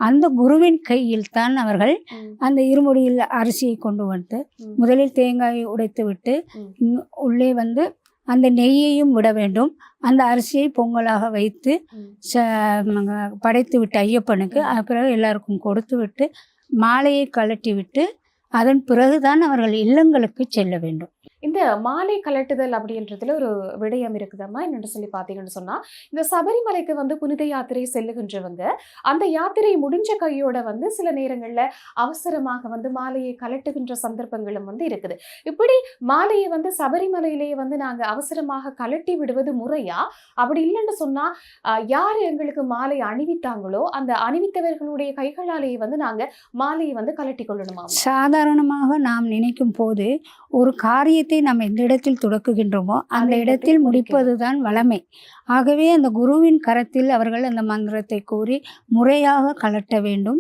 அந்த குருவின் கையில் தான் அவர்கள் அந்த இருமுடியில் அரிசியை கொண்டு வந்து முதலில் தேங்காயை உடைத்து விட்டு உள்ளே வந்து அந்த நெய்யையும் விட வேண்டும். அந்த அரிசியை பொங்கலாக வைத்து படைத்து விட்டு ஐயப்பனுக்கு பிறகு எல்லாருக்கும் கொடுத்து விட்டு மாலையை கழட்டி விட்டு அதன் பிறகுதான் அவர்கள் இல்லங்களுக்கு செல்ல வேண்டும். இந்த மாலை கலட்டுதல் அப்படின்றதுல ஒரு விடயம் இருக்குதம்மா. என்னென்னு சொல்லி பார்த்தீங்கன்னு சொன்னா, இந்த சபரிமலைக்கு வந்து புனித யாத்திரை செல்லுகின்றவங்க அந்த யாத்திரை முடிஞ்ச கையோட வந்து சில நேரங்கள்ல அவசரமாக வந்து மாலையை கலட்டுகின்ற சந்தர்ப்பங்களும் வந்து இருக்குது. இப்படி மாலையை வந்து சபரிமலையிலேயே வந்து நாங்க அவசரமாக கலட்டி விடுவது முறையா? அப்படி இல்லைன்னு சொன்னா யாரு எங்களுக்கு மாலை அணிவித்தாங்களோ அந்த அணிவித்தவர்களுடைய கைகளாலேயே வந்து நாங்க மாலையை வந்து கலட்டி கொள்ளணுமா? சாதாரணமாக நாம் நினைக்கும் போது ஒரு காரியத்தை நாம் எந்த இடத்தில் தொடக்குகின்றோமோ அந்த இடத்தில் முடிப்பதுதான் வளமை. ஆகவே அந்த குருவின் கரத்தில் அவர்கள் அந்த மந்திரத்தை கூறி முறையாக கலட்ட வேண்டும்.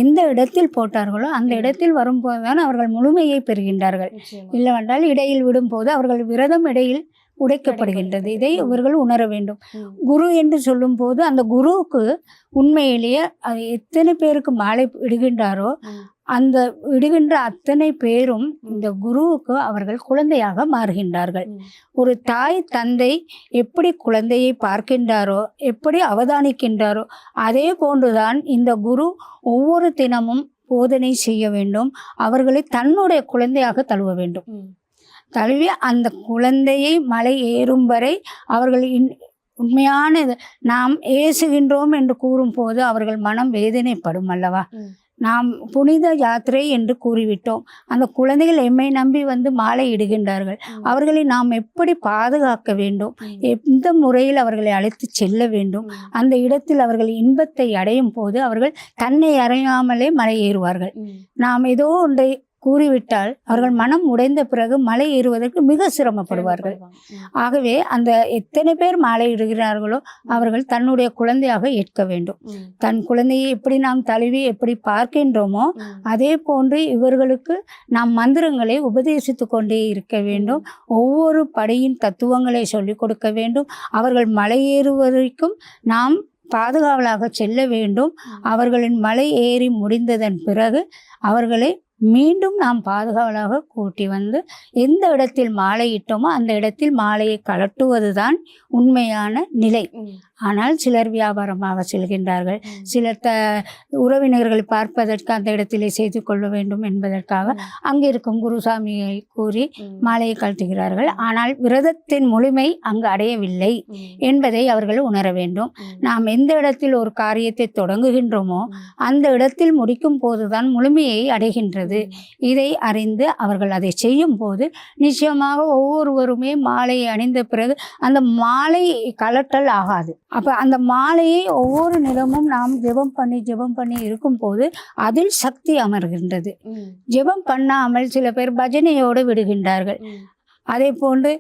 எந்த இடத்தில் போட்டார்களோ அந்த இடத்தில் வரும்போதுதான் அவர்கள் முழுமையை பெறுகின்றார்கள். இல்லவென்றால் இடையில் விடும்போது அவர்கள் விரதம் இடையில் உடைக்கப்படுகின்றது. இதை இவர்கள் உணர வேண்டும். குரு என்று சொல்லும் போது அந்த குருவுக்கு உண்மையிலேயே அது எத்தனை பேருக்கு மாலை இடுகின்றாரோ அந்த இடுகின்ற அத்தனை பேரும் இந்த குருவுக்கு அவர்கள் குழந்தையாக மாறுகின்றார்கள். ஒரு தாய் தந்தை எப்படி குழந்தையை பார்க்கின்றாரோ, எப்படி அவதானிக்கின்றாரோ அதே போன்றுதான் இந்த குரு ஒவ்வொரு தினமும் போதனை செய்ய வேண்டும். அவர்களை தன்னுடைய குழந்தையாக தழுவ வேண்டும். தழுவி அந்த குழந்தையை மலை ஏறும் வரை அவர்கள் உண்மையான நாம் ஏசுகின்றோம் என்று கூறும்போது அவர்கள் மனம் வேதனைப்படும் அல்லவா. நாம் புனித யாத்திரை என்று கூறிவிட்டோம். அந்த குழந்தைகள் எம்மை நம்பி வந்து மாலை இடுகின்றார்கள். அவர்களை நாம் எப்படி பாதுகாக்க வேண்டும், எந்த முறையில் அவர்களை அழைத்து செல்ல வேண்டும், அந்த இடத்தில் அவர்கள் இன்பத்தை அடையும் போது அவர்கள் தன்னை அறியாமலே மலை ஏறுவார்கள். நாம் ஏதோ ஒன்றை கூறிவிட்டால் அவர்கள் மனம் உடைந்த பிறகு மலை ஏறுவதற்கு மிக சிரமப்படுவார்கள். ஆகவே அந்த எத்தனை பேர் மாலை இடுகிறார்களோ அவர்கள் தன்னுடைய குழந்தையாக ஏற்க வேண்டும். தன் குழந்தையை எப்படி நாம் தழுவி எப்படி பார்க்கின்றோமோ அதே போன்று இவர்களுக்கு நாம் மந்திரங்களை உபதேசித்து கொண்டே இருக்க வேண்டும். ஒவ்வொரு படியின் தத்துவங்களை சொல்லிக் கொடுக்க வேண்டும். அவர்கள் மலை ஏறுவதற்கும் நாம் பாதுகாவலாக செல்ல வேண்டும். அவர்களின் மலை ஏறி முடிந்ததன் பிறகு அவர்களை மீண்டும் நாம் பாதுகாவலாக கூட்டி வந்து எந்த இடத்தில் மாலை இட்டோமோ அந்த இடத்தில் மாலையை கலட்டுவதுதான் உண்மையான நிலை. ஆனால் சிலர் வியாபாரமாக செல்கின்றார்கள். சிலர் உறவினர்களை பார்ப்பதற்கு அந்த இடத்திலே செய்து கொள்ள வேண்டும் என்பதற்காக அங்கே இருக்கும் குருசாமியை கூறி மாலையை கழட்டுகிறார்கள். ஆனால் விரதத்தின் முழுமை அங்கு அடையவில்லை என்பதை அவர்கள் உணர வேண்டும். நாம் எந்த இடத்தில் ஒரு காரியத்தை தொடங்குகின்றோமோ அந்த இடத்தில் முடிக்கும் போதுதான் முழுமையை அடைகின்றது. இதை அறிந்து அவர்கள் அதை செய்யும் போது நிச்சயமாக ஒவ்வொருவருமே மாலையை அணிந்த பிறகு அந்த மாலை கலட்டல் ஆகாது. அப்போ அந்த மாலையை ஒவ்வொரு நிலமும் நாம் ஜெபம் பண்ணி இருக்கும் போது அதில் சக்தி அமர்கின்றது. ஜெபம் பண்ணாமல் சில பேர் பஜனையோடு விடுகின்றார்கள். அதே போன்று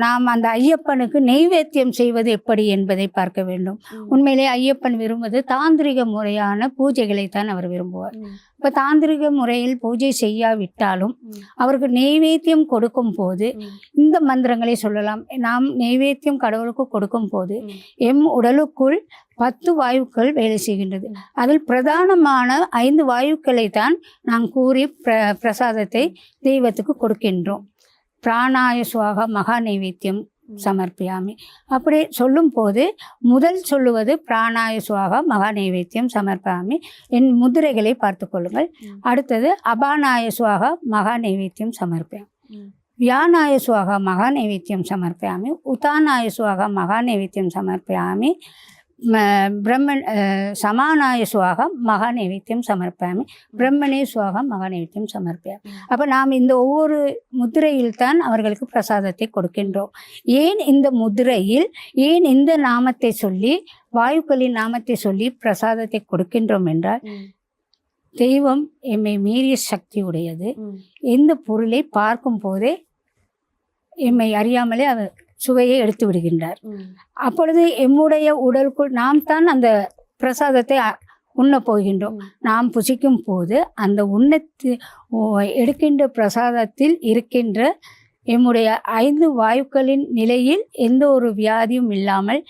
நாம் அந்த ஐயப்பனுக்கு நெய்வேத்தியம் செய்வது எப்படி என்பதை பார்க்க வேண்டும். உண்மையிலே ஐயப்பன் விரும்புவது தாந்திரிக முறையான பூஜைகளைத்தான் அவர் விரும்புவார். இப்போ தாந்திரிக முறையில் பூஜை செய்யாவிட்டாலும் அவருக்கு நெய்வேத்தியம் கொடுக்கும் போது இந்த மந்திரங்களை சொல்லலாம். நாம் நெய்வேத்தியம் கடவுளுக்கு கொடுக்கும் போது எம் உடலுக்குள் 10 வாயுக்கள் வேலை செய்கின்றது. அதில் பிரதானமான 5 வாயுக்களை தான் நாம் கூறி பிரசாதத்தை தெய்வத்துக்கு கொடுக்கின்றோம். பிராணாய சுவாகா மகா நைவேத்தியம் சமர்ப்பியாமி அப்படி சொல்லும் போது முதல் சொல்லுவது பிராணாய சுவாகா மகா நைவேத்தியம் சமர்ப்பியாமி. என் முதிரைகளை பார்த்து கொள்ளுங்கள். அடுத்தது அபானாய சுவாகா மகா நைவேத்தியம் சமர்ப்பியாமி. வியானாய சுவாகா மகா நைவேத்தியம் சமர்ப்பியாமி. உதானாய சுவாகா மகா நைவேத்தியம் சமர்ப்பியாமி. பிரம்மன் சமானாய சுவாகா மகா நைவேத்தியம் சமர்ப்பியாமி. பிரம்மனே சுவாகா மகா நைவேத்தியம் சமர்ப்பியாமி. அப்போ நாம் இந்த ஒவ்வொரு முதிரையில் தான் அவர்களுக்கு பிரசாதத்தை கொடுக்கின்றோம். ஏன் இந்த முதிரையில் ஏன் இந்த நாமத்தை சொல்லி வாயுக்களின் நாமத்தை சொல்லி பிரசாதத்தை கொடுக்கின்றோம் என்றால் தெய்வம் எம்மை மீறிய சக்தி உடையது. எந்த பொருளை பார்க்கும் போதே எம்மை அறியாமலே அவர் சுவையை எடுத்து விடுகின்றார். அப்பொழுது எம்முடைய உடலுக்குள் நாம் தான் அந்த பிரசாதத்தை உண்ண போகின்றோம். நாம் புசிக்கும் போது அந்த எடுக்கின்ற பிரசாதத்தில் இருக்கின்ற எம்முடைய 5 வாயுக்களின் நிலையில் எந்த ஒரு வியாதியும் இல்லாமல்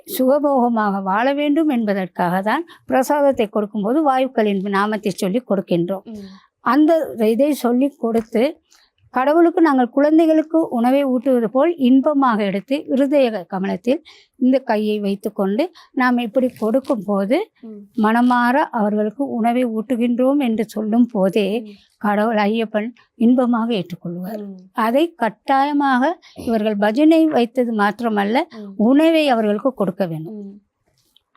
சுகபோகமாக வாழ வேண்டும் என்பதற்காக தான் பிரசாதத்தை கொடுக்கும்போது வாயுக்களின் நாமத்தை சொல்லி கொடுக்கின்றோம். அந்த இதை சொல்லி கொடுத்து கடவுளுக்கு நாங்கள் குழந்தைகளுக்கு உணவை ஊட்டுவது போல் இன்பமாக எடுத்து இருதய கமலத்தில் இந்த கையை வைத்து கொண்டு நாம் இப்படி கொடுக்கும் போது மனமாற அவர்களுக்கு உணவை ஊட்டுகின்றோம் என்று சொல்லும் போதே கடவுள் ஐயப்பன் இன்பமாக ஏற்றுக்கொள்வார். அதை கட்டாயமாக இவர்கள் பஜனை வைத்தது மாத்திரமல்ல, உணவை அவர்களுக்கு கொடுக்க வேண்டும்.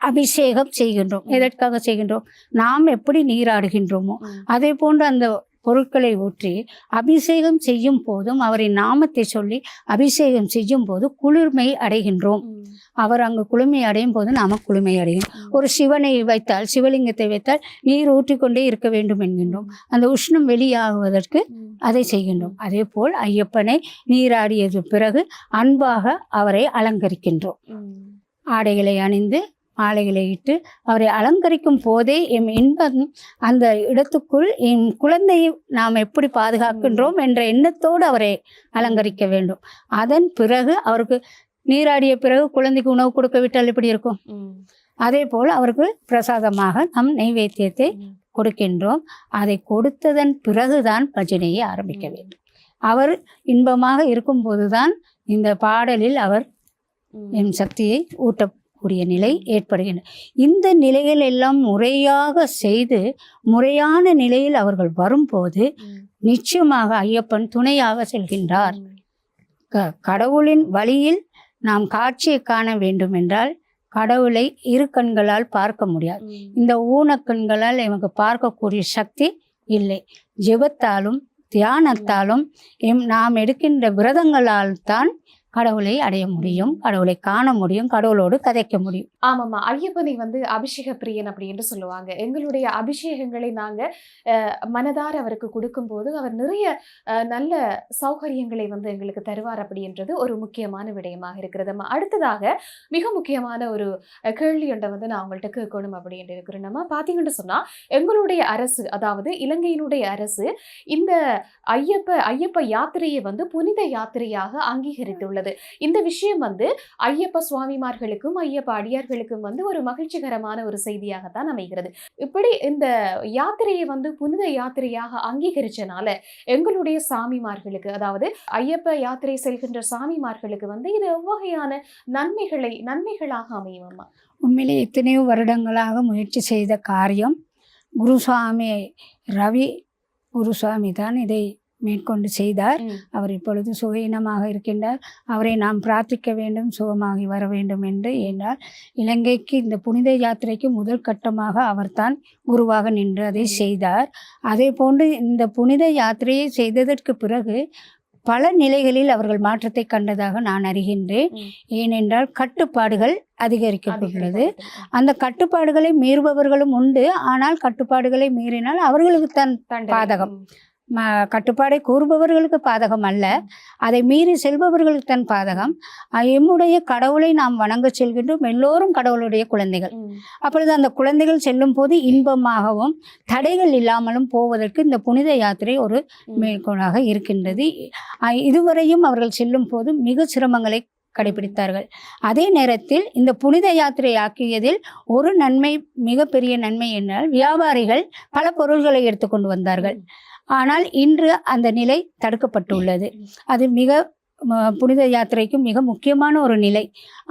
அபிஷேகம் செய்கின்றோம். எதற்காக செய்கின்றோம்? நாம் எப்படி நீராடுகின்றோமோ அதே போன்று அந்த பொருட்களை ஊற்றி அபிஷேகம் செய்யும் போதும் அவரின் நாமத்தை சொல்லி அபிஷேகம் செய்யும் போது குளிர்மை அடைகின்றோம். அவர் அங்கு குளுமை அடையும் போது நாம குளுமை அடையும். ஒரு சிவனை வைத்தால், சிவலிங்கத்தை வைத்தால் நீர் ஊற்றிக்கொண்டே இருக்க வேண்டும் என்கின்றோம். அந்த உஷ்ணம் வெளியாகுவதற்கு அதை செய்கின்றோம். அதே போல் ஐயப்பனை நீராடியது பிறகு அன்பாக அவரை அலங்கரிக்கின்றோம். ஆடைகளை அணிந்து மாலைகளை இட்டு அவரை அலங்கரிக்கும் போதே எம் இன்பம் அந்த இடத்துக்குள் என் குழந்தையை நாம் எப்படி பாதுகாக்கின்றோம் என்ற எண்ணத்தோடு அவரை அலங்கரிக்க வேண்டும். அதன் பிறகு அவருக்கு நீராடிய பிறகு குழந்தைக்கு உணவு கொடுக்க விட்டால் எப்படி இருக்கும்? அதே போல் அவருக்கு பிரசாதமாக நம் நைவேத்தியத்தை கொடுக்கின்றோம். அதை கொடுத்ததன் பிறகுதான் பஜனையை ஆரம்பிக்க வேண்டும். அவர் இன்பமாக இருக்கும்போதுதான் இந்த பாடலில் அவர் என் சக்தியை ஊட்டக்கூடிய நிலை ஏற்படுகின்றன. இந்த நிலைகள் எல்லாம் முறையாக செய்து முறையான நிலையில் அவர்கள் வரும்போது நிச்சயமாக ஐயப்பன் துணையாக செல்கின்றார். கடவுளின் வழியில் நாம் காட்சியை காண வேண்டும் என்றால் கடவுளை இரு கண்களால் பார்க்க முடியாது. இந்த ஊனக்கண்களால் எனக்கு பார்க்கக்கூடிய சக்தி இல்லை. ஜெபத்தாலும் தியானத்தாலும் நாம் எடுக்கின்ற விரதங்களால் தான் கடவுளை அடைய முடியும், கடவுளை காண முடியும், கடவுளோடு கதைக்க முடியும். ஆமாம்மா, ஐயப்பனை வந்து அபிஷேக பிரியன் அப்படி என்று சொல்லுவாங்க. எங்களுடைய அபிஷேகங்களை நாங்க மனதார அவருக்கு கொடுக்கும்போது அவர் நிறைய நல்ல சௌகரியங்களை வந்து எங்களுக்கு தருவார் அப்படின்றது ஒரு முக்கியமான விடயமாக இருக்கிறதுமா. அடுத்ததாக மிக முக்கியமான ஒரு கேள்வி ஒன்றை வந்து நான் உங்கள்கிட்ட கேட்கணும் அப்படின்னு இருக்கிறேன். நம்ம பார்த்தீங்கன்னு சொன்னா எங்களுடைய அரசு, அதாவது இலங்கையினுடைய அரசு இந்த ஐயப்ப யாத்திரையை வந்து புனித யாத்திரையாக அங்கீகரித்துள்ளது. இந்த விஷயம் வந்து ஐயப்ப சுவாமிமார்களுக்கும் ஐயப்ப அடியார்களுக்கும் வந்து ஒரு மகிழ்ச்சிகரமான ஒரு செய்தியாகத்தான் அமைகிறது. இப்படி இந்த யாத்திரையை வந்து புனித யாத்திரையாக அங்கீகரிச்சனால எங்களுடைய சாமிமார்களுக்கு, அதாவது ஐயப்ப யாத்திரை செல்கின்ற சாமிமார்களுக்கு வந்து இது எவ்வகையான நன்மைகளாக அமையும்? உண்மையிலே எத்தனையோ வருடங்களாக முயற்சி செய்த காரியம். குருசுவாமி ரவி குருசுவாமி தான் இதை மேற்கொண்டு செய்தார். அவர் இப்பொழுது சுகீனமாக இருக்கின்றார். அவரை நாம் பிரார்த்திக்க வேண்டும், சுகமாகி வர வேண்டும் என்று. ஏனால் இலங்கைக்கு இந்த புனித யாத்திரைக்கு முதல் கட்டமாக அவர்தான் குருவாக நின்று அதை செய்தார். அதே போன்று இந்த புனித யாத்திரையை செய்ததற்கு பிறகு பல நிலைகளில் அவர்கள் மாற்றத்தை கண்டதாக நான் அறிகின்றேன். ஏனென்றால் கட்டுப்பாடுகள் அதிகரிக்கப்பட்டுள்ளது. அந்த கட்டுப்பாடுகளை மீறுபவர்களும் உண்டு. ஆனால் கட்டுப்பாடுகளை மீறினால் அவர்களுக்கு தான் பாதகம். கட்டுப்பாடை கூறுபவர்களுக்கு பாதகம் அல்ல, அதை மீறி செல்பவர்களுக்கு தான் பாதகம். எம்முடைய கடவுளை நாம் வணங்க செல்கின்றோம். எல்லோரும் கடவுளுடைய குழந்தைகள். அப்பொழுது அந்த குழந்தைகள் செல்லும் போது இன்பமாகவும் தடைகள் இல்லாமலும் போவதற்கு இந்த புனித யாத்திரை ஒரு மேற்கோளாக இருக்கின்றது. இதுவரையும் அவர்கள் செல்லும் போது மிக சிரமங்களை கடைபிடித்தார்கள். அதே நேரத்தில் இந்த புனித யாத்திரை ஆக்கியதில் ஒரு நன்மை, மிகப்பெரிய நன்மை என்றால் வியாபாரிகள் பல பொருள்களை எடுத்துக்கொண்டு வந்தார்கள். ஆனால் இன்று அந்த நிலை தடுக்கப்பட்டுள்ளது. அது புனித யாத்திரைக்கு மிக முக்கியமான ஒரு நிலை.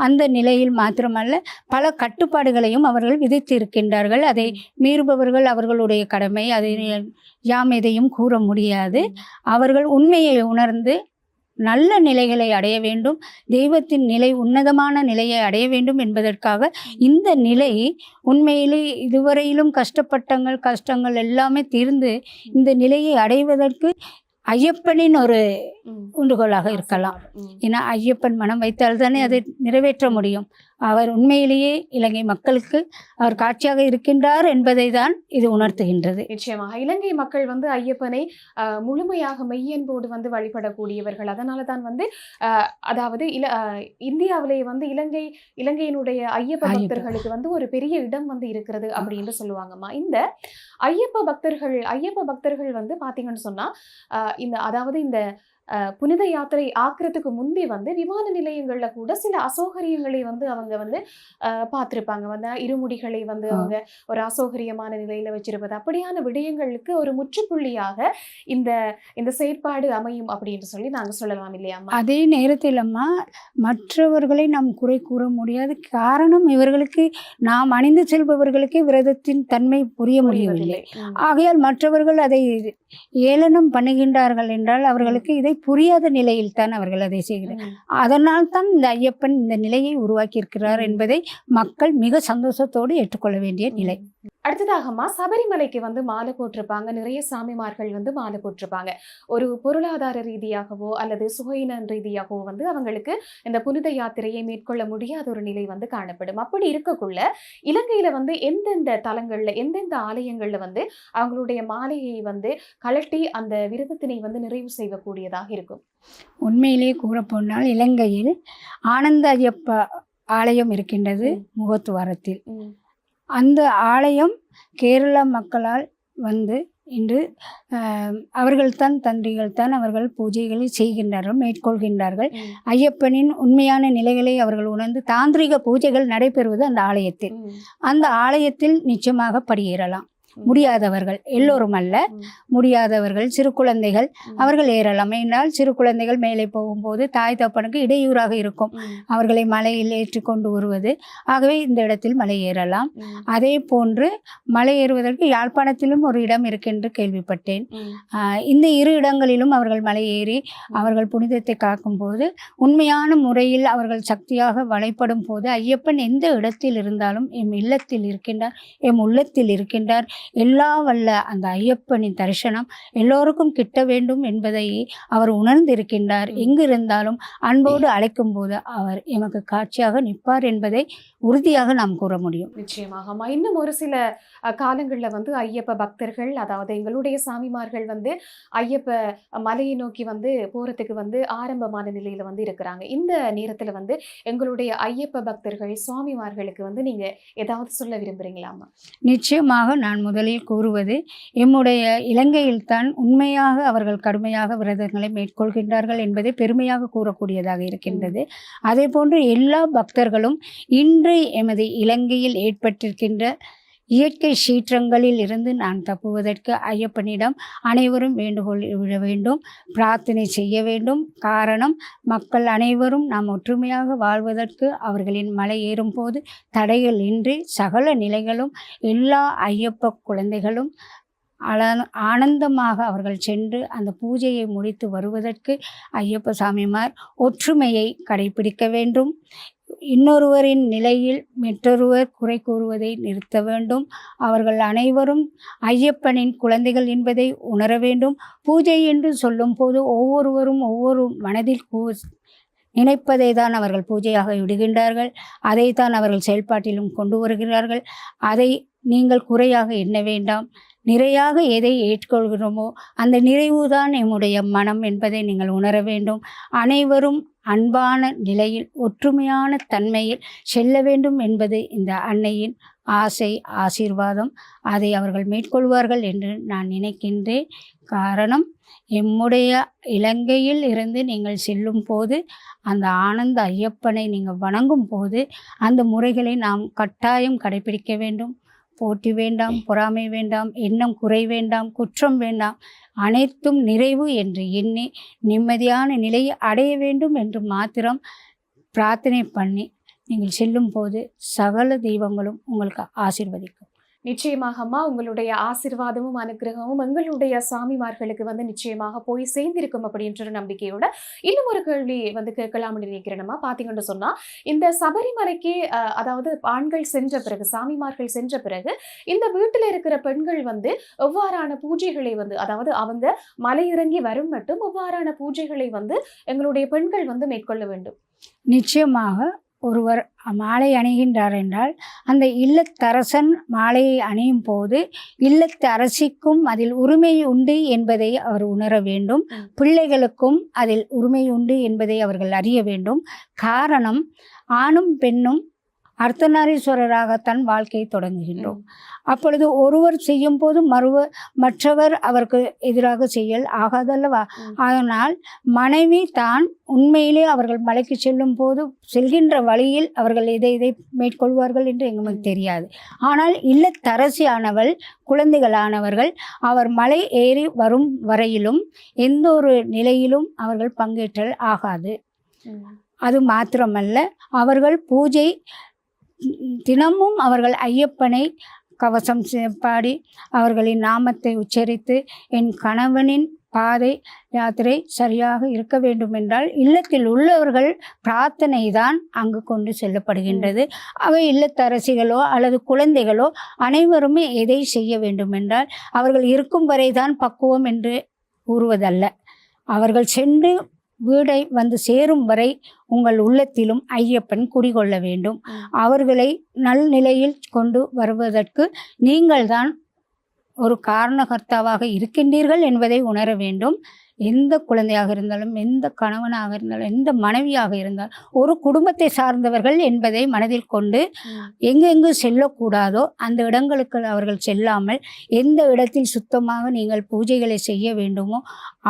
அந்த நிலையில் மாத்திரமல்ல, பல கட்டுப்பாடுகளையும் அவர்கள் விதித்து இருக்கின்றார்கள். அதை மீறுபவர்கள் அவர்களுடைய கடமை, அதை யாம் எதையும் கூற முடியாது. அவர்கள் உண்மையை உணர்ந்து நல்ல நிலைகளை அடைய வேண்டும், தெய்வத்தின் நிலை, உன்னதமான நிலையை அடைய வேண்டும் என்பதற்காக இந்த நிலை உண்மையிலே இதுவரையிலும் கஷ்டங்கள் எல்லாமே தீர்ந்து இந்த நிலையை அடைவதற்கு ஐயப்பனின் ஒரு உண்டுகோலாக இருக்கலாம். ஏன்னா ஐயப்பன் மனம் வைத்தால்தானே அதை நிறைவேற்ற முடியும். அவர் உண்மையிலேயே இலங்கை மக்களுக்கு அவர் காட்சியாக இருக்கின்றார் என்பதை தான் இது உணர்த்துகின்றது. நிச்சயமாக இலங்கை மக்கள் வந்து ஐயப்பனை முழுமையாக மெய்யன்போடு வந்து வழிபடக்கூடியவர்கள். அதனால தான் வந்து அதாவது இந்தியாவிலே வந்து இலங்கையினுடைய ஐயப்ப பக்தர்களுக்கு வந்து ஒரு பெரிய இடம் வந்து இருக்கிறது அப்படின்னு சொல்லுவாங்கம்மா. இந்த ஐயப்ப பக்தர்கள் வந்து பாத்தீங்கன்னு சொன்னா அதாவது இந்த புனித யாத்திரை ஆக்குறதுக்கு முந்தி வந்து விமான நிலையங்கள்ல கூட சில அசௌகரியங்களை வந்து அவங்க வந்து பார்த்திருப்பாங்க. வந்து இருமுடிகளை வந்து அவங்க ஒரு அசௌகரியமான நிலையில வச்சிருப்பது, அப்படியான விடயங்களுக்கு ஒரு முற்றுப்புள்ளியாக இந்த செயற்பாடு அமையும் அப்படின்னு சொல்லி நாங்க சொல்லலாம் இல்லையாம்மா? அதே நேரத்தில் அம்மா, மற்றவர்களை நாம் குறை கூற முடியாது. காரணம், இவர்களுக்கு நாம் அணிந்து செல்பவர்களுக்கு விரதத்தின் தன்மை புரிய முடியவில்லை. ஆகையால் மற்றவர்கள் அதை ஏளனம் பண்ணுகின்றார்கள் என்றால் அவர்களுக்கு இதை புரியாத நிலையில் தான் அவர்கள் அதை செய்கிறார். அதனால் தான் இந்த ஐயப்பன் இந்த நிலையை உருவாக்கி இருக்கிறார் என்பதை மக்கள் மிக சந்தோஷத்தோடு ஏற்றுக்கொள்ள வேண்டிய நிலை. அடுத்ததாகமா, சபரிமலைக்கு வந்து மாலை போட்டிருப்பாங்க, நிறைய சாமிமார்கள் வந்து மாலை போட்டிருப்பாங்க. ஒரு பொருளாதார ரீதியாகவோ அல்லது சுகையின ரீதியாகவோ வந்து அவங்களுக்கு இந்த புனித யாத்திரையை மேற்கொள்ள முடியாத ஒரு நிலை வந்து காணப்படும். அப்படி இருக்கக்குள்ள இலங்கையில வந்து எந்தெந்த தலங்கள்ல, எந்தெந்த ஆலயங்கள்ல வந்து அவங்களுடைய மாலையை வந்து கழட்டி அந்த விரதத்தினை வந்து நிறைவு செய்யக்கூடியதாக இருக்கும்? உண்மையிலே கூறப்போனால் இலங்கையில் ஆனந்த ஐயப்ப ஆலயம் இருக்கின்றது முகத்துவாரத்தில். அந்த ஆலயம் கேரள மக்களால் வந்து இன்று அவர்கள்தான் தந்திரிகள் அவர்கள் பூஜைகளை செய்கின்றார்கள், மேற்கொள்கின்றார்கள். ஐயப்பனின் உண்மையான நிலைகளை அவர்கள் உணர்ந்து தாந்திரிக பூஜைகள் நடைபெறுவது அந்த ஆலயத்தில். அந்த ஆலயத்தில் நிச்சயமாக படியேறலாம். முடியாதவர்கள் எல்லோரும் அல்ல, முடியாதவர்கள் சிறு குழந்தைகள் அவர்கள் ஏறலாம். என்றால் சிறு குழந்தைகள் மேலே போகும்போது தாய் தப்பனுக்கு இடையூறாக இருக்கும் அவர்களை மலையில் ஏற்றி கொண்டு வருவது. ஆகவே இந்த இடத்தில் மலை ஏறலாம். அதே போன்று மலை ஏறுவதற்கு யாழ்ப்பாணத்திலும் ஒரு இடம் இருக்கென்று கேள்விப்பட்டேன். இந்த இரு இடங்களிலும் அவர்கள் மலை ஏறி அவர்கள் புனிதத்தை காக்கும் போது உண்மையான முறையில் அவர்கள் சக்தியாக வழிபடும் போது ஐயப்பன் எந்த இடத்தில் இருந்தாலும் எம் இல்லத்தில் இருக்கின்றார், எம் உள்ளத்தில் இருக்கின்றார். எல்லா வல்ல அந்த ஐயப்பனின் தரிசனம் எல்லோருக்கும் கிட்ட வேண்டும் என்பதை அவர் உணர்ந்திருக்கின்றார். எங்கு இருந்தாலும் அன்போடு அழைக்கும் போது அவர் எமக்கு காட்சியாக நிற்பார் என்பதை உறுதியாக நாம் கூற முடியும். நிச்சயமாக. இன்னும் ஒரு சில காலங்களில் வந்து ஐயப்ப பக்தர்கள், அதாவது எங்களுடைய சாமிமார்கள் வந்து ஐயப்ப மலையை நோக்கி வந்து போறதுக்கு வந்து ஆரம்பமான நிலையில வந்து இருக்கிறாங்க. இந்த நேரத்துல வந்து எங்களுடைய ஐயப்ப பக்தர்கள் சுவாமிமார்களுக்கு வந்து நீங்க ஏதாவது சொல்ல விரும்புறீங்களாமா? நிச்சயமாக. நான் முதலில் கூறுவது, எம்முடைய இலங்கையில் தான் உண்மையாக அவர்கள் கடுமையாக விரதங்களை மேற்கொள்கின்றார்கள் என்பதை பெருமையாக கூறக்கூடியதாக இருக்கின்றது. அதே போன்று எல்லா பக்தர்களும் இன்று எமது இலங்கையில் ஏற்பட்டிருக்கின்ற இயற்கை சீற்றங்களில் இருந்து நான் தப்புவதற்கு ஐயப்பனிடம் அனைவரும் வேண்டுகோள் விட வேண்டும், பிரார்த்தனை செய்ய வேண்டும். காரணம், மக்கள் அனைவரும் நாம் ஒற்றுமையாக வாழ்வதற்கு அவர்களின் மலை ஏறும் போது தடைகள் இன்றி சகல நிலைகளும் எல்லா ஐயப்ப குழந்தைகளும் ஆனந்தமாக அவர்கள் சென்று அந்த பூஜையை முடித்து வருவதற்கு ஐயப்ப சாமிமார் ஒற்றுமையை கடைபிடிக்க வேண்டும். இன்னொருவரின் நிலையில் மற்றொருவர் குறை கூறுவதை நிறுத்த வேண்டும். அவர்கள் அனைவரும் ஐயப்பனின் குழந்தைகள் என்பதை உணர வேண்டும். பூஜை என்று சொல்லும் போது ஒவ்வொருவரும் ஒவ்வொரு மனதில் நினைப்பதை தான் அவர்கள் பூஜையாக விடுகின்றார்கள். அதைத்தான் அவர்கள் செயல்பாட்டிலும் கொண்டு வருகிறார்கள். அதை நீங்கள் குறையாக எண்ண வேண்டாம். நிறையாக எதை ஏற்றுக்கொள்கிறோமோ அந்த நிறைவுதான் நம்முடைய மனம் என்பதை நீங்கள் உணர வேண்டும். அனைவரும் அன்பான நிலையில் ஒற்றுமையான தன்மையில் செல்ல வேண்டும் என்பது இந்த அன்னையின் ஆசை, ஆசீர்வாதம். அதை அவர்கள் மேற்கொள்வார்கள் என்று நான் நினைக்கின்றேன். காரணம், எம்முடைய இலங்கையில் இருந்து நீங்கள் செல்லும் போது அந்த ஆனந்த ஐயப்பனை நீங்கள் வணங்கும் போது அந்த முறைகளை நாம் கட்டாயம் கடைபிடிக்க வேண்டும். போட்டி வேண்டாம், பொறாமை வேண்டாம், எண்ணம் குறை வேண்டாம், குற்றம் வேண்டாம். அனைத்தும் நிறைவு என்று எண்ணி நிம்மதியான நிலையை அடைய வேண்டும் என்று மாத்திரம் பிரார்த்தனை பண்ணி நீங்கள் செல்லும் போது சகல தெய்வங்களும் உங்களுக்கு ஆசீர்வதிக்கும். நிச்சயமாக அம்மா, உங்களுடைய ஆசீர்வாதமும் அனுகிரகமும் எங்களுடைய சாமிமார்களுக்கு வந்து நிச்சயமாக போய் சேர்ந்திருக்கும் அப்படின்ற நம்பிக்கையோட இன்னும் ஒரு கேள்வி வந்து கேட்கலாம்னு நினைக்கிறேன்மா. பார்த்தீங்கன்னு சொன்னா, இந்த சபரிமலைக்கு அதாவது ஆண்கள் சென்ற பிறகு, சாமிமார்கள் சென்ற பிறகு இந்த வீட்டில் இருக்கிற பெண்கள் வந்து எவ்வாறான பூஜைகளை வந்து, அதாவது அவங்க மலை இறங்கி வரும் மட்டும் எவ்வாறான பூஜைகளை வந்து எங்களுடைய பெண்கள் வந்து மேற்கொள்ள வேண்டும்? நிச்சயமாக ஒருவர் மாலை அணிகின்றார் என்றால் அந்த இல்லத்தரசன் மாலையை அணியும் போது இல்லத்து அரசிக்கும் அதில் உரிமை உண்டு என்பதை அவர் உணர வேண்டும். பிள்ளைகளுக்கும் அதில் உரிமை உண்டு என்பதை அவர்கள் அறிய வேண்டும். காரணம், ஆணும் பெண்ணும் அர்த்தநாரீஸ்வரராகத்தான் வாழ்க்கையை தொடங்குகின்றோம். அப்பொழுது ஒருவர் செய்யும் போது மற்றவர் அவருக்கு எதிராக செய்யல் ஆகாதல்லவா? அதனால் மனைவி தான் உண்மையிலே அவர்கள் மலைக்கு செல்லும் போது செல்கின்ற வழியில் அவர்கள் எதை மேற்கொள்வார்கள் என்று எங்களுக்கு தெரியாது. ஆனால் இல்லத்தரசியானவள், குழந்தைகளானவர்கள் அவர் மலை ஏறி வரும் வரையிலும் எந்த ஒரு நிலையிலும் அவர்கள் பங்கேற்றல் ஆகாது. அது மாத்திரமல்ல, அவர்கள் பூஜை தினமும் அவர்கள் ஐயப்பனை கவசம் பாடி அவர்களின் நாமத்தை உச்சரித்து என் கணவனின் பாதை யாத்திரை சரியாக இருக்க வேண்டும் என்றால் இல்லத்தில் உள்ளவர்கள் பிரார்த்தனை தான் அங்கு கொண்டு செல்லப்படுகின்றது. அவை இல்லத்தரசிகளோ அல்லது குழந்தைகளோ அனைவருமே எதை செய்ய வேண்டும் என்றால் அவர்கள் இருக்கும் வரைதான் பக்குவம் என்று கூறுவதல்ல. அவர்கள் சென்று வீடை வந்து சேரும் வரை உங்கள் உள்ளத்திலும் ஐயப்பன் குடிகொள்ள வேண்டும். அவர்களை நல்நிலையில் கொண்டு வருவதற்கு நீங்கள்தான் ஒரு காரணகர்த்தாவாக இருக்கின்றீர்கள் என்பதை உணர வேண்டும். எந்த குழந்தையாக இருந்தாலும், எந்த கணவனாக இருந்தாலும், எந்த மனைவியாக இருந்தாலும், ஒரு குடும்பத்தை சார்ந்தவர்கள் என்பதை மனதில் கொண்டு எங்கெங்கு செல்லக்கூடாதோ அந்த இடங்களுக்கு அவர்கள் செல்லாமல், எந்த இடத்தில் சுத்தமாக நீங்கள் பூஜைகளை செய்ய வேண்டுமோ,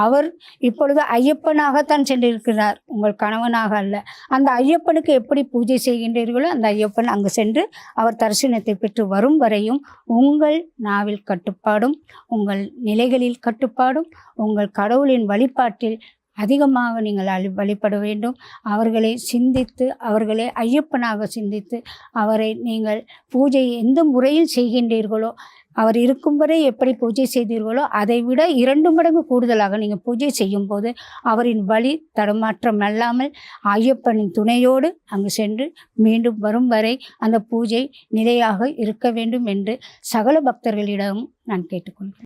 அவர் இப்பொழுது ஐயப்பனாகத்தான் சென்றிருக்கிறார், உங்கள் கணவனாக அல்ல. அந்த ஐயப்பனுக்கு எப்படி பூஜை செய்கின்றீர்களோ அந்த ஐயப்பன் அங்கு சென்று அவர் தரிசனத்தை பெற்று வரும் வரையும் உங்கள் நாவில் கட்டுப்பாடும், உங்கள் நிலைகளில் கட்டுப்பாடும், உங்கள் கடவுளின் வழிபாட்டில் அதிகமாக நீங்கள் வழிபட வேண்டும். அவர்களை சிந்தித்து, அவர்களை ஐயப்பனாக சிந்தித்து, அவரை நீங்கள் பூஜை எந்த முறையில் செய்கின்றீர்களோ, அவர் இருக்கும் வரை எப்படி பூஜை செய்தீர்களோ அதை விட 2 மடங்கு கூடுதலாக நீங்கள் பூஜை செய்யும்போது அவரின் வழி தடுமாற்றம் அல்லாமல் ஐயப்பனின் துணையோடு அங்கு சென்று மீண்டும் வரும் வரை அந்த பூஜை நிலையாக இருக்க வேண்டும் என்று சகல பக்தர்களிடம் நான் கேட்டுக்கொள்கிறேன்.